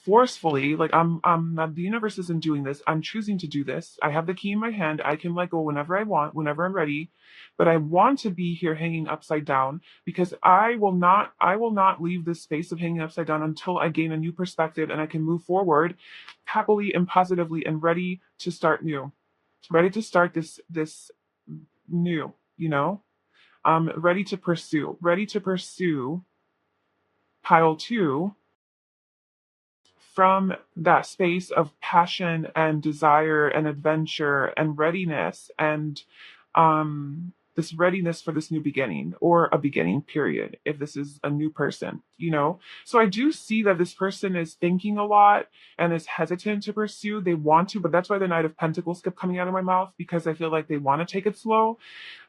forcefully. Like I'm not, the universe isn't doing this, I'm choosing to do this. I have the key in my hand, I can let go whenever I want, whenever I'm ready. But I want to be here hanging upside down because I will not leave this space of hanging upside down until I gain a new perspective and I can move forward happily and positively and ready to start new, ready to start this new, ready to pursue pile two from that space of passion and desire and adventure and readiness and this readiness for this new beginning or a beginning period if this is a new person. So I do see that this person is thinking a lot and is hesitant to pursue. They want to, but that's why the Knight of Pentacles kept coming out of my mouth, because I feel like they want to take it slow,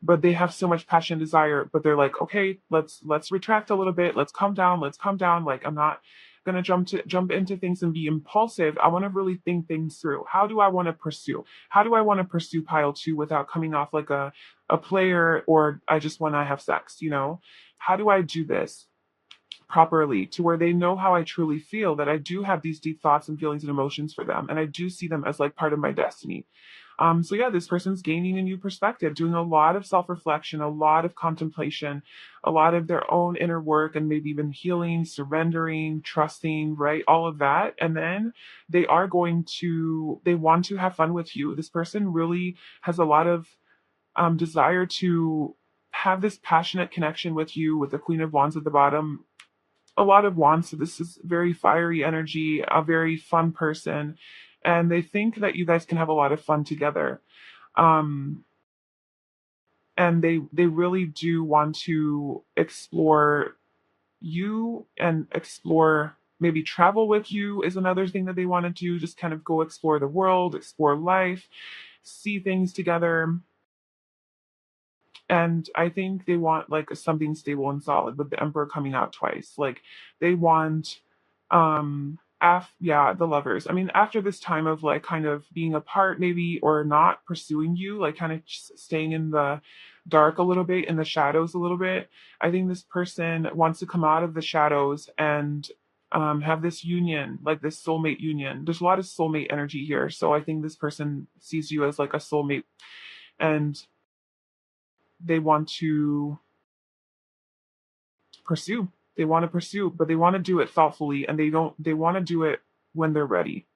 but they have so much passion and desire, but they're like, okay, let's retract a little bit, let's calm down, like I'm not gonna jump into things and be impulsive. I want to really think things through. How do I want to pursue? How do I want to pursue pile two without coming off like a player, or I just want to have sex? How do I do this properly to where they know how I truly feel, that I do have these deep thoughts and feelings and emotions for them, and I do see them as like part of my destiny. So yeah, this person's gaining a new perspective, doing a lot of self-reflection, a lot of contemplation, a lot of their own inner work, and maybe even healing, surrendering, trusting, right? All of that. And then they want to have fun with you. This person really has a lot of desire to have this passionate connection with you, with the Queen of Wands at the bottom. A lot of wands. So this is very fiery energy, a very fun person. And they think that you guys can have a lot of fun together. Um, and they really do want to explore you and explore, maybe travel with you is another thing that they want to do. Just kind of go explore the world, explore life, see things together. And I think they want like something stable and solid, with the Emperor coming out twice. Like they want the lovers. I mean, after this time of like kind of being apart maybe, or not pursuing you, like kind of just staying in the dark a little bit, in the shadows a little bit, I think this person wants to come out of the shadows and have this union, like this soulmate union. There's a lot of soulmate energy here. So I think this person sees you as like a soulmate, and they want to pursue. They want to pursue, but they want to do it thoughtfully, and they want to do it when they're ready.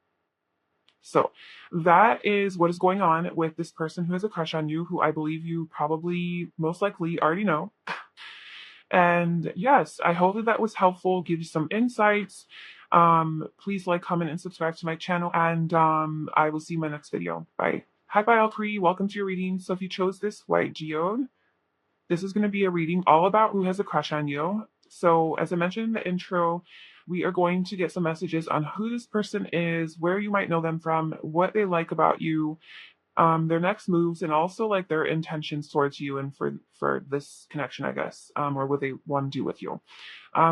So that is what is going on with this person who has a crush on you, who I believe you probably most likely already know. And yes, I hope that that was helpful, give you some insights. Please like, comment, and subscribe to my channel, and I will see you in my next video. Bye. Hi, Valkyrie. Welcome to your reading. So if you chose this white geode, this is going to be a reading all about who has a crush on you. So, as I mentioned in the intro, we are going to get some messages on who this person is, where you might know them from, what they like about you, their next moves, and also like their intentions towards you and for this connection, I guess, or what they want to do with you.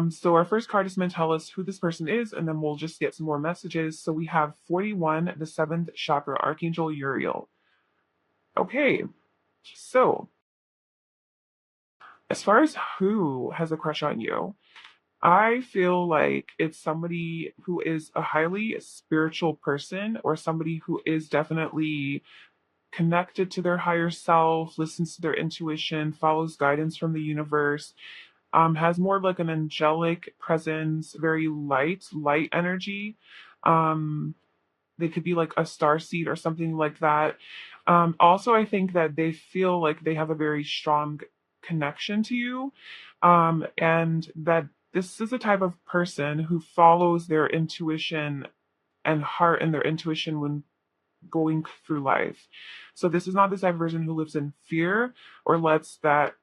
So our first card is going to tell us who this person is, and then we'll just get some more messages. So we have 41, the 7th chakra, Archangel Uriel. Okay, so as far as who has a crush on you, I feel like it's somebody who is a highly spiritual person, or somebody who is definitely connected to their higher self, listens to their intuition, follows guidance from the universe, has more of like an angelic presence, very light energy. Um, they could be like a star seed or something like that. Also, I think that they feel like they have a very strong connection to you, and that this is a type of person who follows their intuition and heart and their intuition when going through life. So this is not the type of person who lives in fear or lets that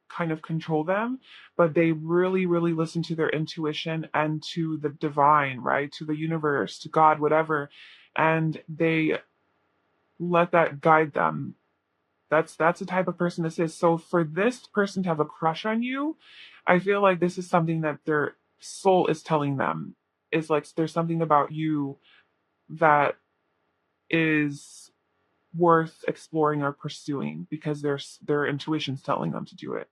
kind of control them, but they really, really listen to their intuition and to the divine, right? To the universe, to God, whatever. And they let that guide them. That's the type of person this is. So for this person to have a crush on you, I feel like this is something that their soul is telling them. Is like there's something about you that is worth exploring or pursuing because their intuition's telling them to do it.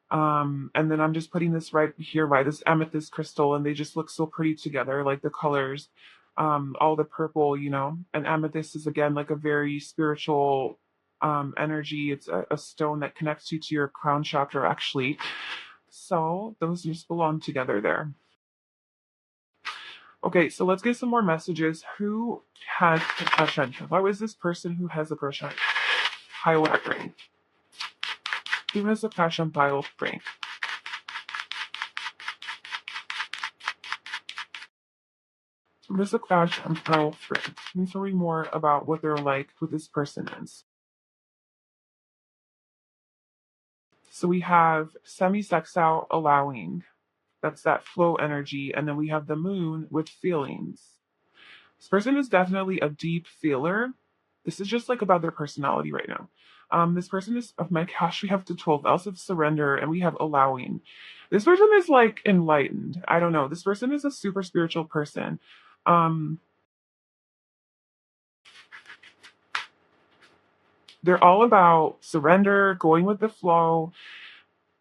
And then I'm just putting this right here by this amethyst crystal, and they just look so pretty together, like the colors, all the purple, and amethyst is again like a very spiritual energy. It's a stone that connects you to your crown chakra, actually. So those just belong together there. Okay, so let's get some more messages. Who has a crush on you? Why was this person who has a crush on you? Pile of brain. Who has a crush on pile of brain? There's a crush on pile of brain. Can you tell me more about what they're like, who this person is? So we have semi-sextile allowing. That's that flow energy. And then we have the moon with feelings. This person is definitely a deep feeler. This is just like about their personality right now. This person is, oh my gosh, we have the 12th house of surrender and we have allowing. This person is like enlightened. I don't know. This person is a super spiritual person. Um, they're all about surrender, going with the flow,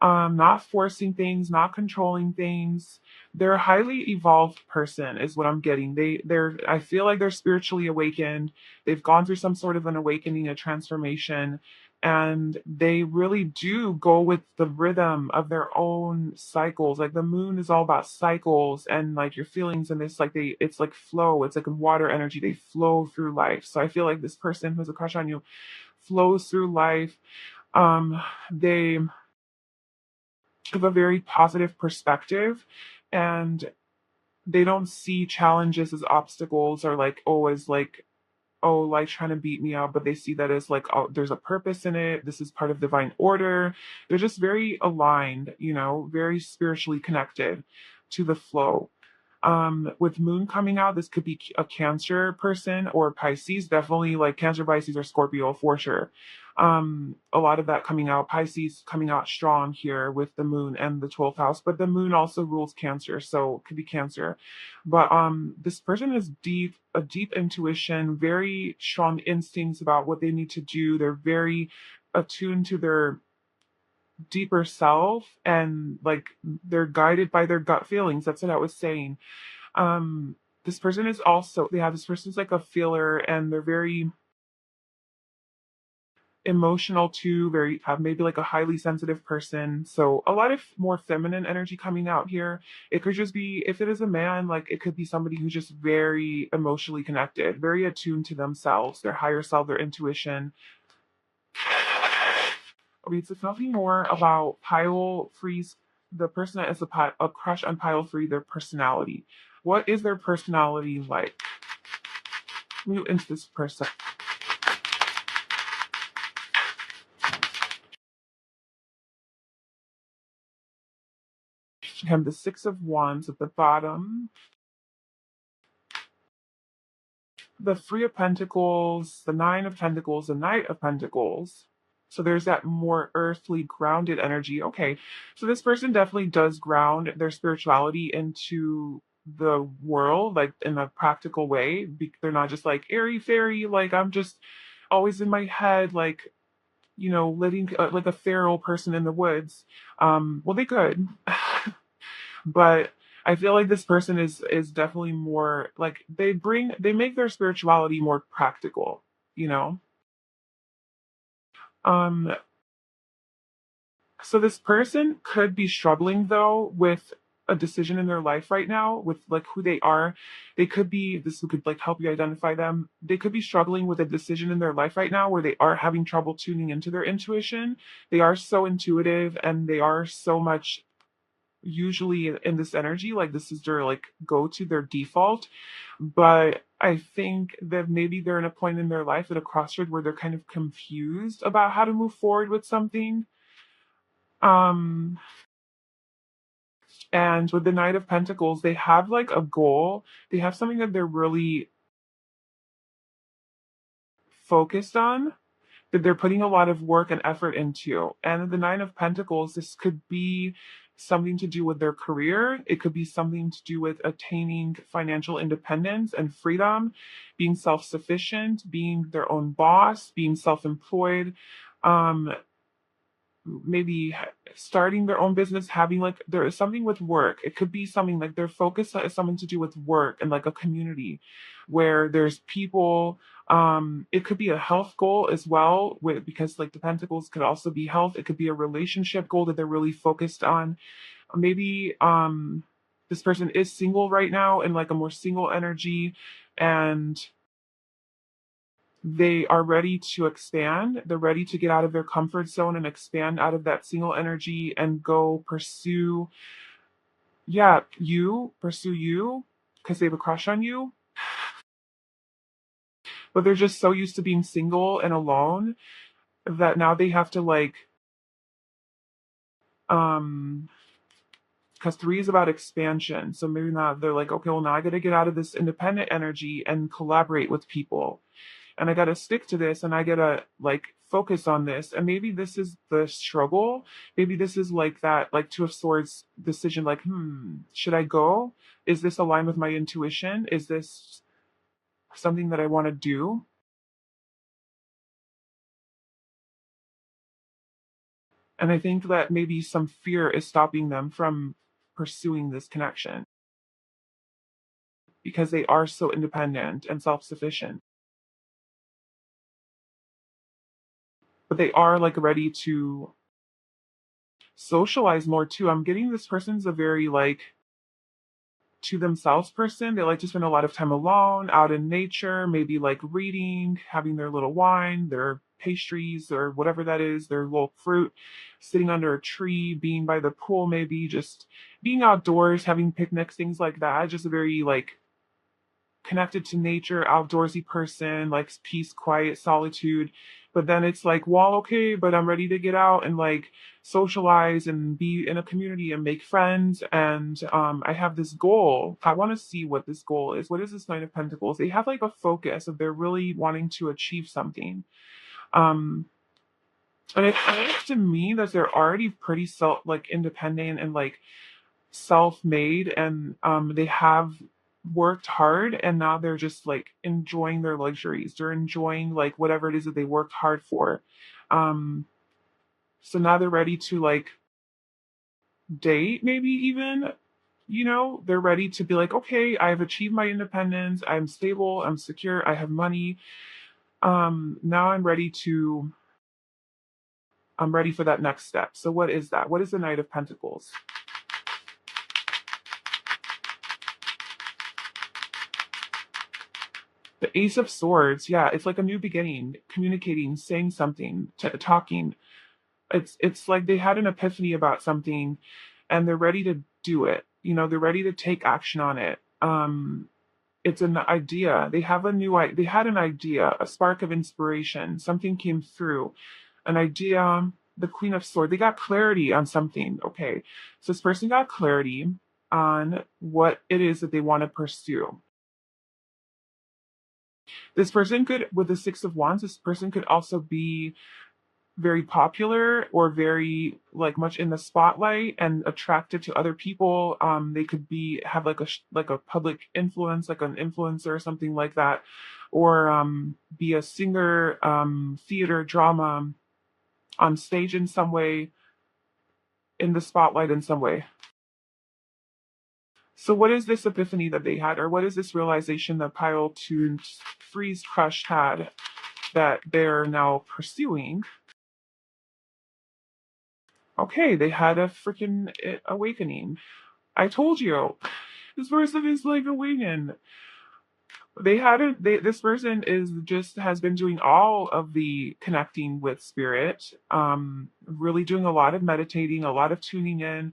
not forcing things, not controlling things. They're a highly evolved person, is what I'm getting. I feel like they're spiritually awakened. They've gone through some sort of an awakening, a transformation, and they really do go with the rhythm of their own cycles. Like the moon is all about cycles and like your feelings, and it's like flow. It's like a water energy. They flow through life. So I feel like this person who's a crush on you flows through life. They have a very positive perspective, and they don't see challenges as obstacles or like always like, oh, like trying to beat me up, but they see that as like, oh, there's a purpose in it. This is part of divine order. They're just very aligned, very spiritually connected to the flow. With moon coming out, this could be a Cancer person or Pisces, definitely like Cancer, Pisces, or Scorpio for sure. A lot of that coming out, Pisces coming out strong here with the moon and the 12th house, but the moon also rules Cancer, so it could be Cancer. But this person has a deep intuition, very strong instincts about what they need to do. They're very attuned to their deeper self, and like they're guided by their gut feelings. That's what I was saying. This person is also, this person's like a feeler, and they're very emotional too, very have maybe like a highly sensitive person. So a lot of more feminine energy coming out here. It could just be, if it is a man, like it could be somebody who's just very emotionally connected, very attuned to themselves, their higher self, their intuition. Okay, so tell me more about Pile Freeze, the person that is a crush on Pile Free, their personality. What is their personality like? Let me into this person. You have the Six of Wands at the bottom, the Three of Pentacles, the Nine of Pentacles, the Knight of Pentacles. So there's that more earthly, grounded energy. Okay, so this person definitely does ground their spirituality into the world, like in a practical way. They're not just like airy fairy, like I'm just always in my head, like living like a feral person in the woods. Well, they could, but I feel like this person is definitely more like they make their spirituality more practical, you know. Um, so this person could be struggling though with a decision in their life right now with like who they are. This could like help you identify them. They could be struggling with a decision in their life right now where they are having trouble tuning into their intuition. They are so intuitive, and they are so much usually in this energy, like this is their like go to their default. But I think that maybe they're in a point in their life at a crossroad where they're kind of confused about how to move forward with something. Um, and with the Knight of Pentacles, they have like a goal. They have something that they're really focused on, that they're putting a lot of work and effort into. And the Nine of Pentacles, this could be something to do with their career. It could be something to do with attaining financial independence and freedom, being self sufficient, being their own boss, being self employed. Um, Maybe starting their own business, having like there is something with work. It could be something like their focus is something to do with work and like a community where there's people. It could be a health goal as well, with because like the pentacles could also be health. It could be a relationship goal that they're really focused on. Maybe this person is single right now in like a more single energy, and they are ready to expand. They're ready to get out of their comfort zone and expand out of that single energy and go pursue, yeah, pursue you because they have a crush on you. But they're just so used to being single and alone that now they have to like, um, because three is about expansion. So maybe not, they're like, okay, well, now I got to get out of this independent energy and collaborate with people, and I got to stick to this, and I got to like focus on this. And maybe this is the struggle. Maybe this is like that, like Two of Swords decision, like, should I go? Is this aligned with my intuition? Is this something that I want to do? And I think that maybe some fear is stopping them from pursuing this connection because they are so independent and self sufficient. But they are like ready to socialize more too. I'm getting this person's a very like to themselves person. They like to spend a lot of time alone, out in nature, maybe like reading, having their little wine, their pastries, or whatever that is, their little fruit, sitting under a tree, being by the pool, maybe just being outdoors, having picnics, things like that. Just a very like connected to nature, outdoorsy person, likes peace, quiet, solitude. But then it's like, well, okay, but I'm ready to get out and like socialize and be in a community and make friends. And I have this goal. I want to see what this goal is. What is this Nine of Pentacles? They have like a focus of they're really wanting to achieve something. Um, and it feels to me that they're already pretty self like independent and like self-made, and they have worked hard, and now they're just like enjoying their luxuries. They're enjoying like whatever it is that they worked hard for. um so now they're ready to like date, maybe even, they're ready to be like, okay, I've achieved my independence, I'm stable, I'm secure, I have money. Now I'm ready for that next step. So what is that? What is the Knight of Pentacles? The Ace of Swords, yeah, it's like a new beginning, communicating, saying something, talking. It's like they had an epiphany about something, and they're ready to do it. They're ready to take action on it. It's an idea. They had an idea, a spark of inspiration. Something came through, an idea. The Queen of Swords. They got clarity on something. Okay, so this person got clarity on what it is that they want to pursue. This person could, with the Six of Wands, this person could also be very popular or very like much in the spotlight and attractive to other people. They could be have like a public influence, like an influencer or something like that, or be a singer, theater, drama, on stage in some way, in the spotlight in some way. So what is this epiphany that they had, or what is this realization that Pile to Freeze Crush had that they're now pursuing? Okay, they had a freaking awakening. I told you, this person is like awakened. They had it. This person is just has been doing all of the connecting with spirit. Really doing a lot of meditating, a lot of tuning in,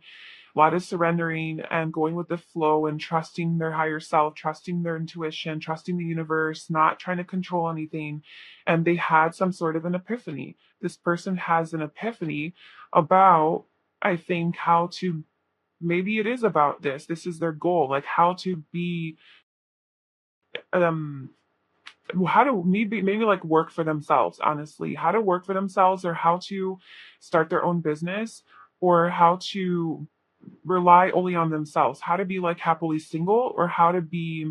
A lot of surrendering and going with the flow and trusting their higher self, trusting their intuition, trusting the universe, not trying to control anything. And they had some sort of an epiphany. This person has an epiphany about, I think, how to, maybe it is about this. This is their goal, like how to be, um, how to maybe like work for themselves, honestly, how to work for themselves, or how to start their own business, or how to rely only on themselves, how to be like happily single, or how to be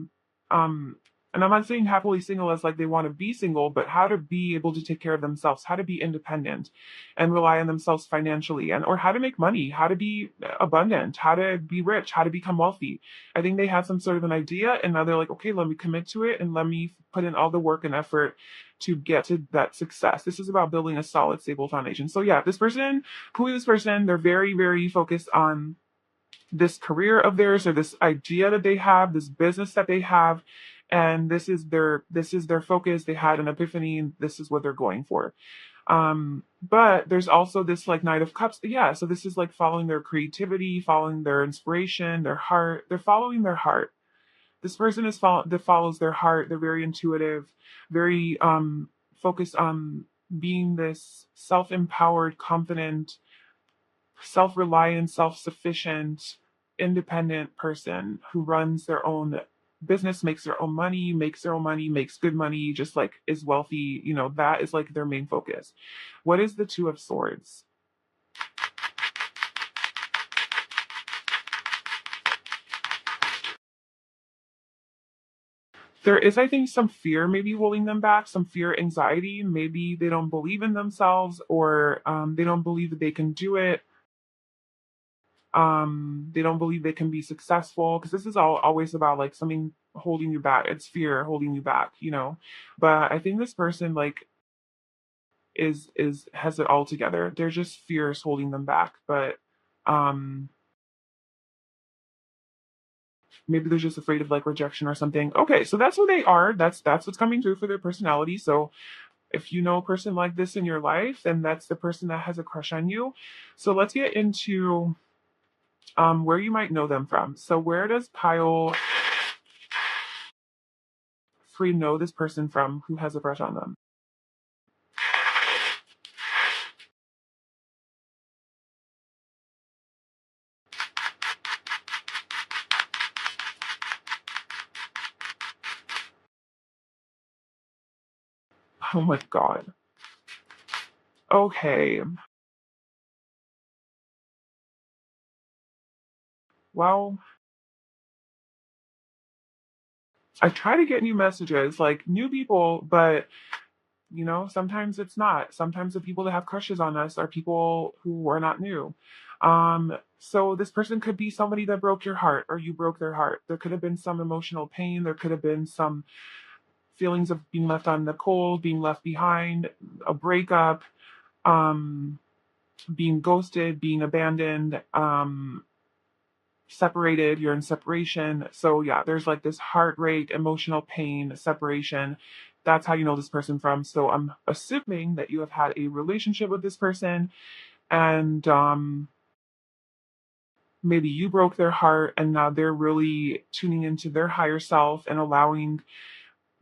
um and I'm not saying happily single as like they want to be single, but how to be able to take care of themselves, how to be independent and rely on themselves financially, and or how to make money, how to be abundant, how to be rich, how to become wealthy. I think they have some sort of an idea, and now they're like, okay, let me commit to it and let me put in all the work and effort to get to that success. This is about building a solid, stable foundation. So yeah, this person, who is this person, they're very, very focused on this career of theirs, or this idea that they have, this business that they have, and this is their focus. They had an epiphany, and this is what they're going for. But there's also this like Knight of Cups. Yeah, so this is like following their creativity, following their inspiration, their heart. They're following their heart. This person that follows their heart. They're very intuitive, very focused on being this self-empowered, confident, self-reliant, self-sufficient, independent person who runs their own business, makes their own money, makes good money, just like is wealthy. That is like their main focus. What is the Two of Swords? There is, I think, some fear maybe holding them back, some fear, anxiety. Maybe they don't believe in themselves, or they don't believe that they can do it. They don't believe they can be successful, because this is all always about like something holding you back. It's fear holding you back. But I think this person like is has it all together. They're just fears holding them back, but um maybe they're just afraid of like rejection or something. Okay, so that's who they are. That's what's coming through for their personality. So if you know a person like this in your life, then that's the person that has a crush on you. So let's get into where you might know them from. So where does Pile Free know this person from who has a crush on them? Oh my god. Okay. Well, I try to get new messages, like new people, but sometimes it's not. Sometimes the people that have crushes on us are people who are not new. So this person could be somebody that broke your heart, or you broke their heart. There could have been some emotional pain. There could have been some feelings of being left on the cold, being left behind, a breakup, um, being ghosted, being abandoned, separated, you're in separation. So yeah, there's like this heart rate, emotional pain, separation. That's how you know this person from. So I'm assuming that you have had a relationship with this person, and maybe you broke their heart, and now they're really tuning into their higher self and allowing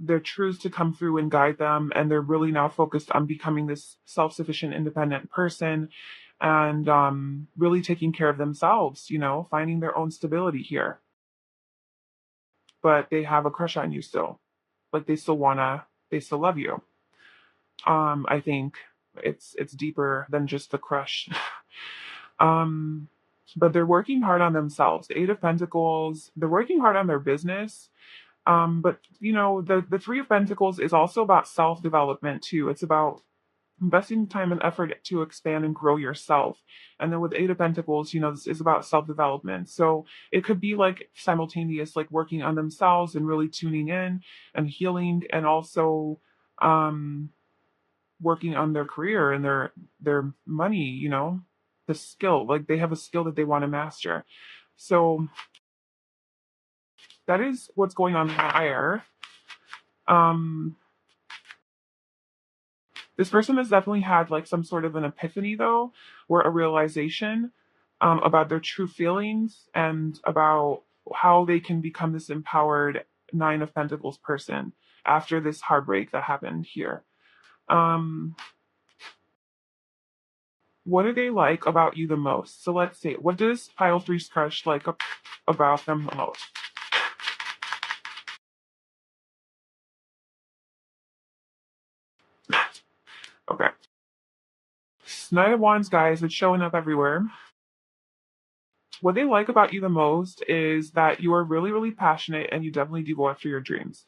their truths to come through and guide them. And they're really now focused on becoming this self-sufficient, independent person, and really taking care of themselves, finding their own stability here. But they have a crush on you still. Like they still love you. I think it's deeper than just the crush. um, but they're working hard on themselves. The Eight of Pentacles, they're working hard on their business. But the Three of Pentacles is also about self-development too. It's about investing time and effort to expand and grow yourself. And then with Eight of Pentacles, this is about self-development. So it could be like simultaneous, like working on themselves and really tuning in and healing, and also um working on their career and their money, the skill. Like they have a skill that they want to master. So that is what's going on higher. Um this person has definitely had like some sort of an epiphany though, or a realization. about their true feelings and about how they can become this empowered Nine of Pentacles person after this heartbreak that happened here. Um, what do they like about you the most? So let's see. What does pile three's crush like about them the most? Okay. Knight of Wands, guys, it's showing up everywhere. What they like about you the most is that you are really, really passionate and you definitely do go after your dreams.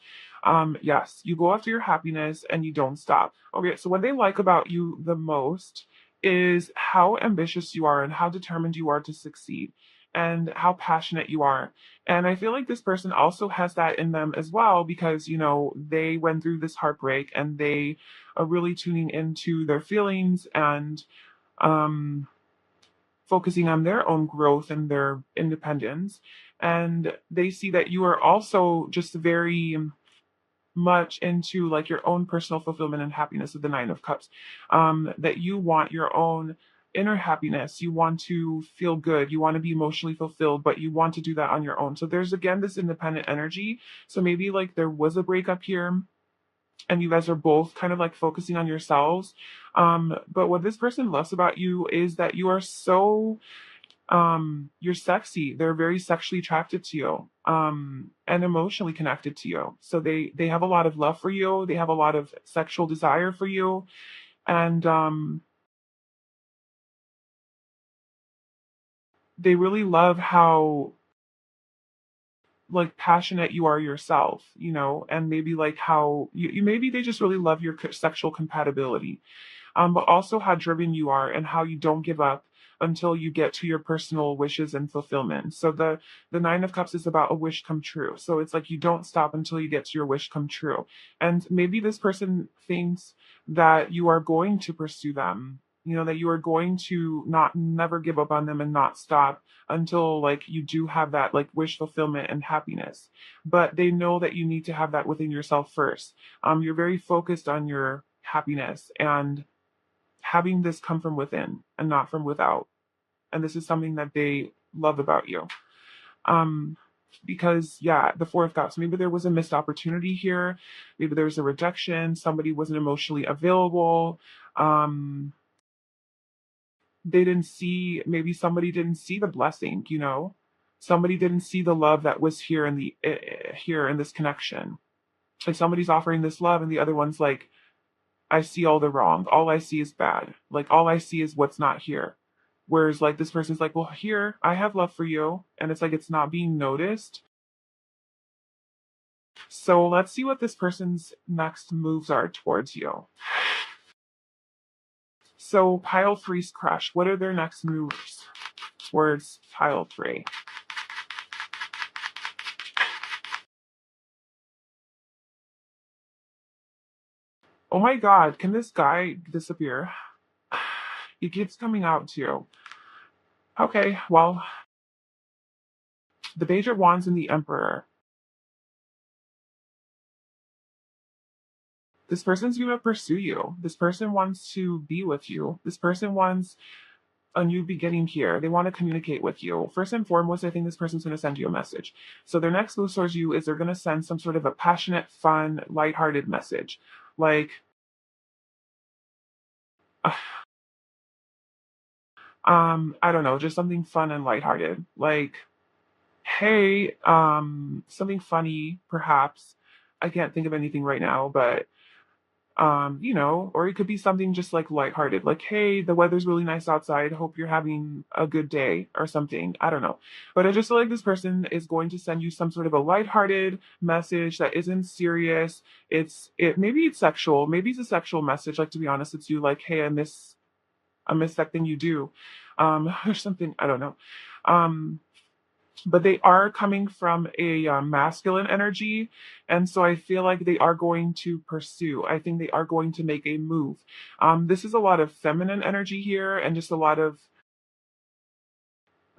Yes, you go after your happiness and you don't stop. Okay, so what they like about you the most is how ambitious you are and how determined you are to succeed and how passionate you are. And I feel like this person also has that in them as well because, they went through this heartbreak and they are really tuning into their feelings and, um, focusing on their own growth and their independence. And they see that you are also just very much into like your own personal fulfillment and happiness of the Nine of Cups. That you want your own inner happiness. You want to feel good. You want to be emotionally fulfilled, but you want to do that on your own. So there's again this independent energy. So maybe like there was a breakup here and you guys are both kind of like focusing on yourselves. But what this person loves about you is that you are so you're sexy. They're very sexually attracted to you, and emotionally connected to you. So they have a lot of love for you. They have a lot of sexual desire for you, and they really love how like passionate you are yourself, and maybe like how you maybe they just really love your sexual compatibility, but also how driven you are and how you don't give up until you get to your personal wishes and fulfillment. So the Nine of Cups is about a wish come true. So it's like you don't stop until you get to your wish come true. And maybe this person thinks that you are going to pursue them. That you are going to not never give up on them and not stop until like you do have that like wish fulfillment and happiness. But they know that you need to have that within yourself first. You're very focused on your happiness and having this come from within and not from without. And this is something that they love about you. Um, because yeah, the Four of Cups, maybe there was a missed opportunity here, maybe there was a rejection, somebody wasn't emotionally available. Um, they didn't see, maybe somebody didn't see the blessing, somebody didn't see the love that was here in the here in this connection. Like somebody's offering this love and the other one's like, I see all the wrong. All I see is bad. Like all I see is what's not here. Whereas like this person's like, well, here, I have love for you. And it's like it's not being noticed. So let's see what this person's next moves are towards you. So pile three's crush. What are their next moves towards pile three? Oh my god, can this guy disappear? He keeps coming out too. Okay, well, the Page of Wands and the Emperor. This person's going to pursue you. This person wants to be with you. This person wants a new beginning here. They want to communicate with you. First and foremost, I think this person's going to send you a message. So their next move towards you is they're going to send some sort of a passionate, fun, lighthearted message. Like, uh, I don't know, just something fun and lighthearted. Like, hey, something funny, perhaps. I can't think of anything right now, but or it could be something just like lighthearted, like, hey, the weather's really nice outside. Hope you're having a good day or something. I don't know. But I just feel like this person is going to send you some sort of a lighthearted message that isn't serious. Maybe it's sexual. Maybe it's a sexual message. Like to be honest, it's you like, hey, I miss that thing you do. Or something. I don't know. Um, but they are coming from a masculine energy, and so I feel like they are going to pursue. I think they are going to make a move. This is a lot of feminine energy here and just a lot of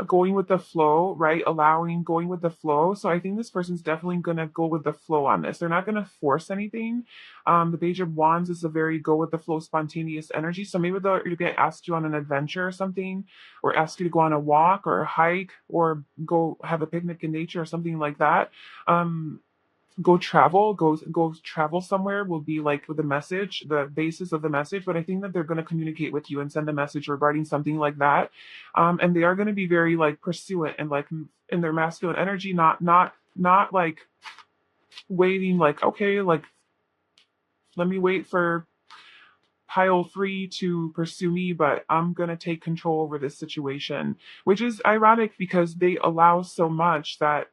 going with the flow, right? Allowing, going with the flow. So I think this person's definitely gonna go with the flow on this. They're not gonna force anything. The Page of Wands is a very go with the flow, spontaneous energy. So maybe they'll get asked you on an adventure or something, or ask you to go on a walk or a hike or go have a picnic in nature or something like that. Um, go travel somewhere will be like with the message, the basis of the message. But I think that they're going to communicate with you and send a message regarding something like that. And they are going to be very like pursuant and like in their masculine energy, not like waiting, like, okay, like, let me wait for pile three to pursue me, but I'm going to take control over this situation, which is ironic because they allow so much that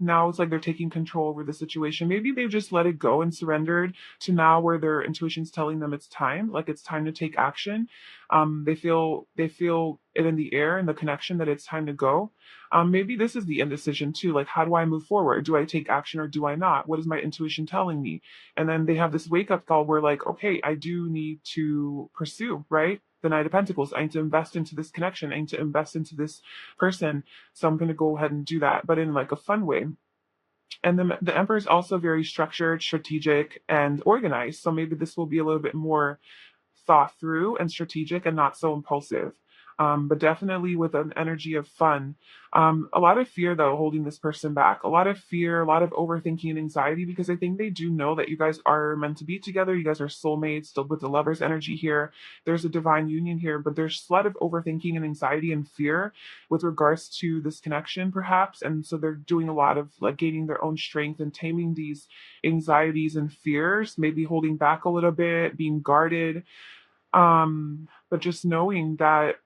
now it's like they're taking control over the situation. Maybe they've just let it go and surrendered to now where their intuition's telling them it's time, like it's time to take action. They feel it in the air and the connection that it's time to go. Maybe this is the indecision too. Like, how do I move forward? Do I take action or do I not? What is my intuition telling me? And then they have this wake up call where like, okay, I do need to pursue, right? The Knight of Pentacles. I need to invest into this connection. I need to invest into this person. So I'm going to go ahead and do that, but in like a fun way. And the Emperor is also very structured, strategic, and organized. So maybe this will be a little bit more thought through and strategic and not so impulsive. But definitely with an energy of fun. A lot of fear, though, holding this person back. A lot of fear, a lot of overthinking and anxiety, because I think they do know that you guys are meant to be together. You guys are soulmates, still with the lover's energy here. There's a divine union here, but there's a lot of overthinking and anxiety and fear with regards to this connection, perhaps. And so they're doing a lot of like gaining their own strength and taming these anxieties and fears, maybe holding back a little bit, being guarded, but just knowing that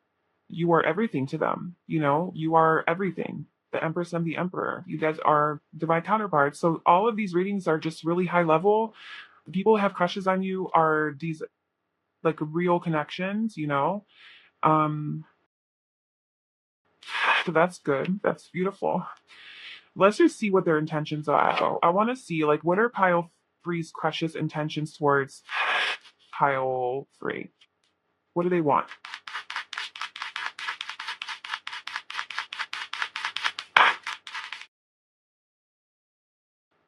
you are everything to them. You know, you are everything. The Empress and the Emperor. You guys are divine counterparts. So all of these readings are just really high level. The people who have crushes on you are these like real connections, you know. Um, so that's good. That's beautiful. Let's just see what their intentions are. I want to see like what are pile three's crushes intentions towards pile three. What do they want?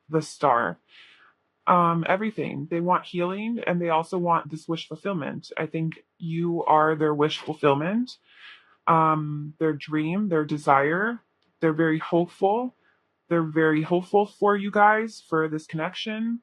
The Star. Everything. They want healing and they also want this wish fulfillment. I think you are their wish fulfillment, their dream, their desire. They're very hopeful. They're very hopeful for you guys, for this connection.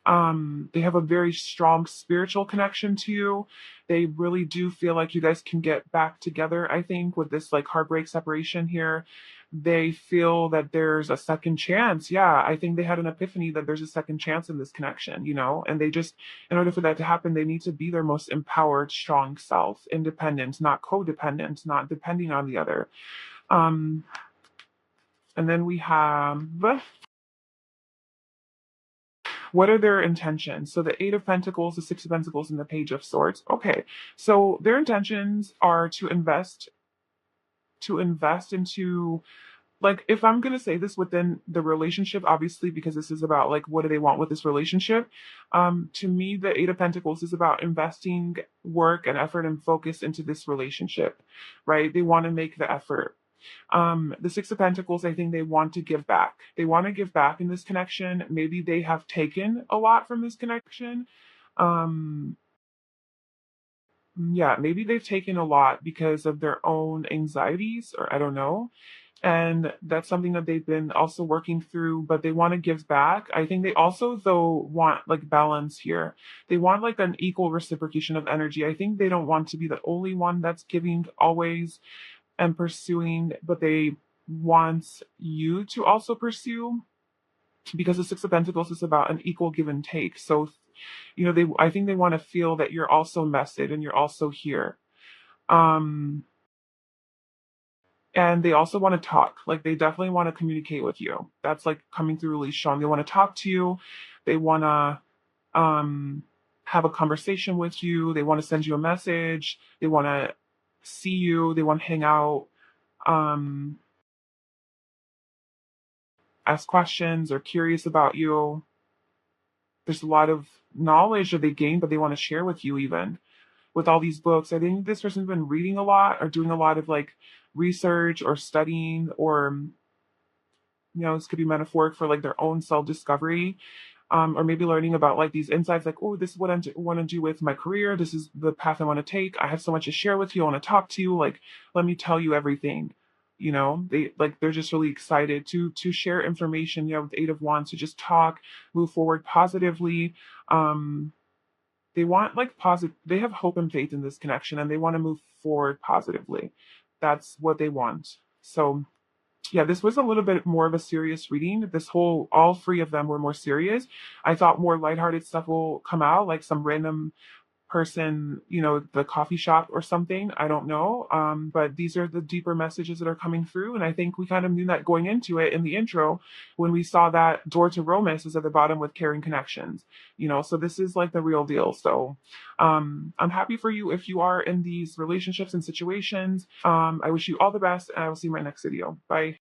They have a very strong spiritual connection to you. They really do feel like you guys can get back together. I think with this like heartbreak separation here, they feel that there's a second chance. Yeah, I think they had an epiphany that there's a second chance in this connection, you know, and they just, in order for that to happen, they need to be their most empowered, strong self, independent, not codependent, not depending on the other. Um, and then we have what are their intentions? So the Eight of Pentacles, the Six of Pentacles, and the Page of Swords. Okay, so their intentions are to invest into, like, if I'm gonna say this within the relationship, obviously, because this is about like what do they want with this relationship. To me, the Eight of Pentacles is about investing work and effort and focus into this relationship, right? They want to make the effort. The Six of Pentacles, I think they want to give back. They want to give back in this connection. Maybe they have taken a lot from this connection. Um, yeah, maybe they've taken a lot because of their own anxieties, or I don't know. And that's something that they've been also working through, but they want to give back. I think they also, though, want like balance here. They want like an equal reciprocation of energy. I think they don't want to be the only one that's giving always and pursuing, but they want you to also pursue, because the Six of Pentacles is about an equal give and take. So, you know, I think they want to feel that you're also invested and you're also here. Um, and they also want to talk. Like they definitely want to communicate with you. That's like coming through really strong. They want to talk to you. They want to have a conversation with you. They want to send you a message. They want to see you. They want to hang out. Um, ask questions or curious about you. There's a lot of knowledge that they gain, but they want to share with you even with all these books. I think this person's been reading a lot or doing a lot of like research or studying, or this could be metaphoric for like their own self-discovery, or maybe learning about like these insights, like, oh, this is what I want to do with my career. This is the path I want to take. I have so much to share with you. I want to talk to you. Like, let me tell you everything. They're just really excited to share information. With the Eight of Wands, to just talk, move forward positively. Um, they want like positive. They have hope and faith in this connection, and they want to move forward positively. That's what they want. So yeah, this was a little bit more of a serious reading. All three of them were more serious. I thought more lighthearted stuff will come out, like some random person, the coffee shop or something. I don't know. But these are the deeper messages that are coming through. And I think we kind of knew that going into it in the intro when we saw that door to romance is at the bottom with caring connections, so this is like the real deal. So I'm happy for you if you are in these relationships and situations. I wish you all the best, and I will see you in my next video. Bye.